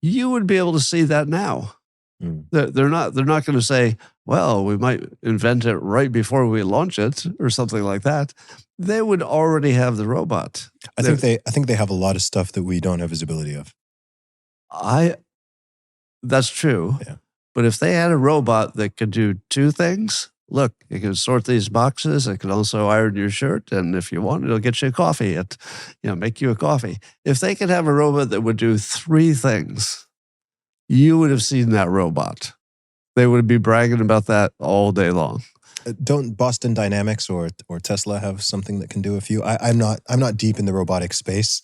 you would be able to see that now. They're not going to say, well, we might invent it right before we launch it or something like that. They would already have the robot. I think they have a lot of stuff that we don't have visibility of. That's true. Yeah. But if they had a robot that could do two things, look, it can sort these boxes. It can also iron your shirt. And if you want, it'll get you a coffee. Make you a coffee. If they could have a robot that would do three things, you would have seen that robot. They would be bragging about that all day long. Don't Boston Dynamics or Tesla have something that can do a few? I'm not deep in the robotic space.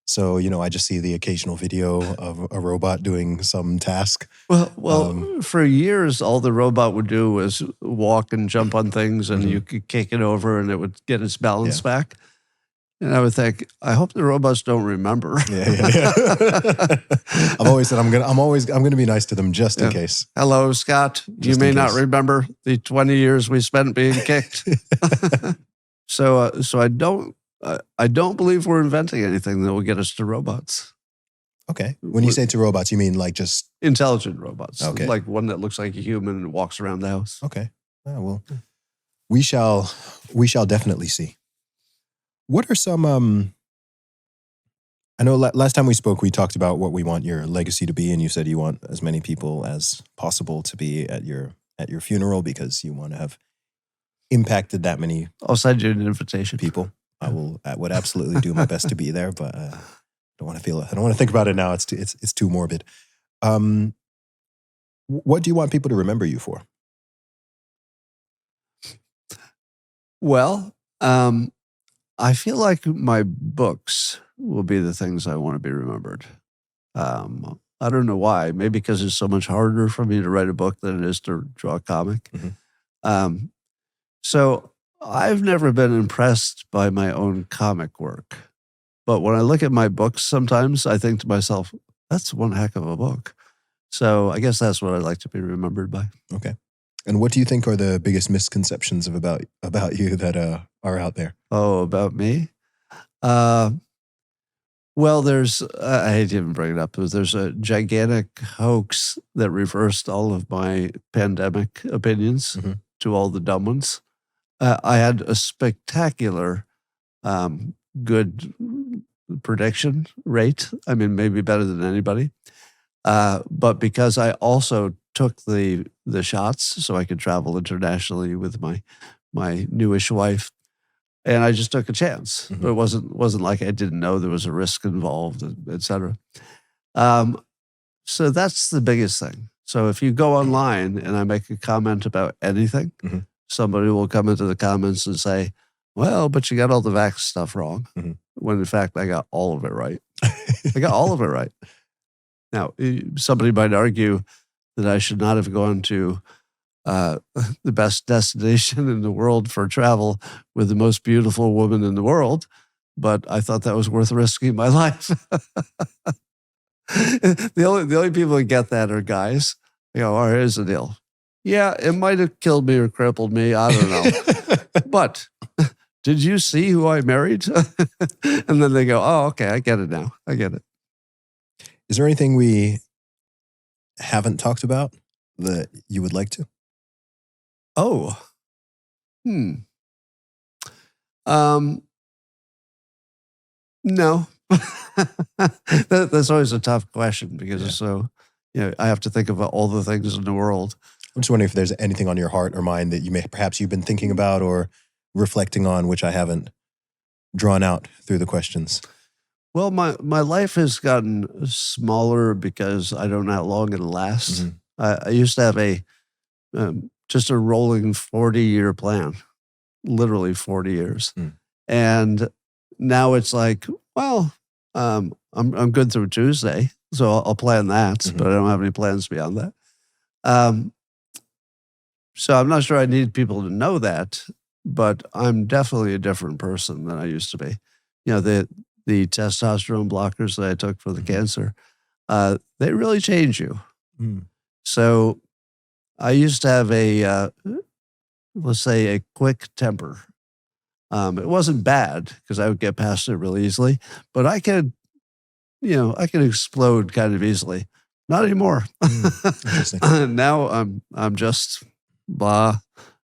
So, I just see the occasional video of a robot doing some task. Well, for years, all the robot would do was walk and jump on things, and you could kick it over, and it would get its balance back. And I would think, I hope the robots don't remember. Yeah. I've always said I'm gonna be nice to them just in case. Hello, Scott. You may not remember the 20 years we spent being kicked. So I don't believe we're inventing anything that will get us to robots. Okay. When you say to robots, you mean like just intelligent robots? Okay. Like one that looks like a human and walks around the house. Okay. Well, we shall definitely see. What are some? I know last time we spoke, we talked about what we want your legacy to be, and you said you want as many people as possible to be at your funeral because you want to have impacted that many. I'll send you an invitation. People. I would absolutely do my best to be there, but I don't want to think about it now. It's too morbid. What do you want people to remember you for? Well, I feel like my books will be the things I want to be remembered. I don't know why. Maybe because it's so much harder for me to write a book than it is to draw a comic. Mm-hmm. So I've never been impressed by my own comic work. But when I look at my books, sometimes I think to myself, that's one heck of a book. So I guess that's what I'd like to be remembered by. Okay. And what do you think are the biggest misconceptions about you that are out there? Oh, about me? Well, there's, I hate to even bring it up, but there's a gigantic hoax that reversed all of my pandemic opinions to all the dumb ones. I had a spectacular good prediction rate. I mean, maybe better than anybody. But because I also took the shots so I could travel internationally with my newish wife, and I just took a chance. But it wasn't like I didn't know there was a risk involved, et cetera. So that's the biggest thing. So if you go online and I make a comment about anything, somebody will come into the comments and say, well, but you got all the vax stuff wrong. When in fact, I got all of it right. I got all of it right. Now, somebody might argue that I should not have gone to the best destination in the world for travel with the most beautiful woman in the world, but I thought that was worth risking my life. The only people who get that are guys. They go, oh, here's the deal. Yeah, it might have killed me or crippled me. I don't know. But did you see who I married? And then they go, oh, okay, I get it now. I get it. Is there anything we haven't talked about that you would like to? Oh. No. That's always a tough question because it's so, I have to think about all the things in the world. I'm just wondering if there's anything on your heart or mind that you've been thinking about or reflecting on, which I haven't drawn out through the questions. Well, my life has gotten smaller because I don't know how long it'll last. I used to have just a rolling 40-year plan, literally 40 years. And now it's like, well, I'm good through Tuesday, so I'll plan that, but I don't have any plans beyond that. So I'm not sure I need people to know that, but I'm definitely a different person than I used to be. The testosterone blockers that I took for the cancer, they really change you. So I used to have let's say, a quick temper. It wasn't bad because I would get past it really easily, but I could explode kind of easily. Not anymore. Interesting. Now I'm just blah.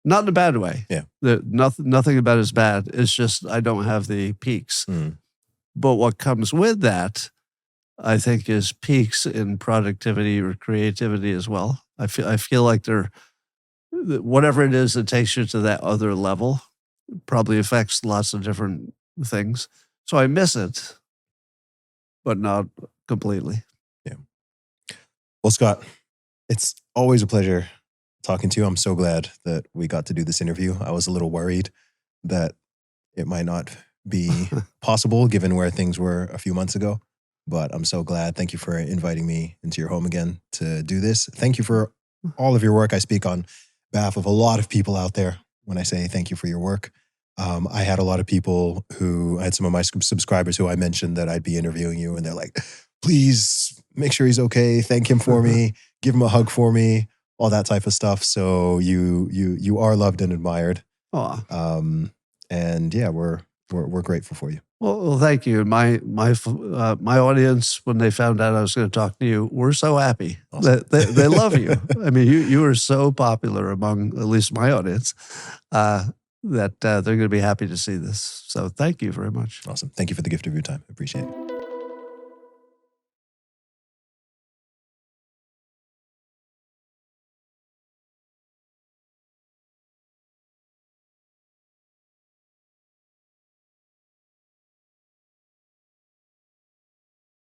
Not in a bad way. Yeah. Nothing about it is bad. It's just I don't have the peaks. But what comes with that, I think, is peaks in productivity or creativity as well. I feel like whatever it is that takes you to that other level probably affects lots of different things. So I miss it, but not completely. Yeah. Well, Scott, it's always a pleasure talking to you. I'm so glad that we got to do this interview. I was a little worried that it might not be possible given where things were a few months ago, but I'm so glad. Thank you for inviting me into your home again to do this. Thank you for all of your work. I speak on behalf of a lot of people out there when I say thank you for your work. I had a lot of people I had some of my subscribers who I mentioned that I'd be interviewing you, and they're like, please make sure he's okay. Thank him for me. Give him a hug for me. All that type of stuff. So you are loved and admired. And yeah, we're grateful for you. Well, thank you. My audience, when they found out I was going to talk to you, were so happy. Awesome. They love you. I mean, you are so popular among at least my audience that they're going to be happy to see this. So thank you very much. Awesome. Thank you for the gift of your time. I appreciate it.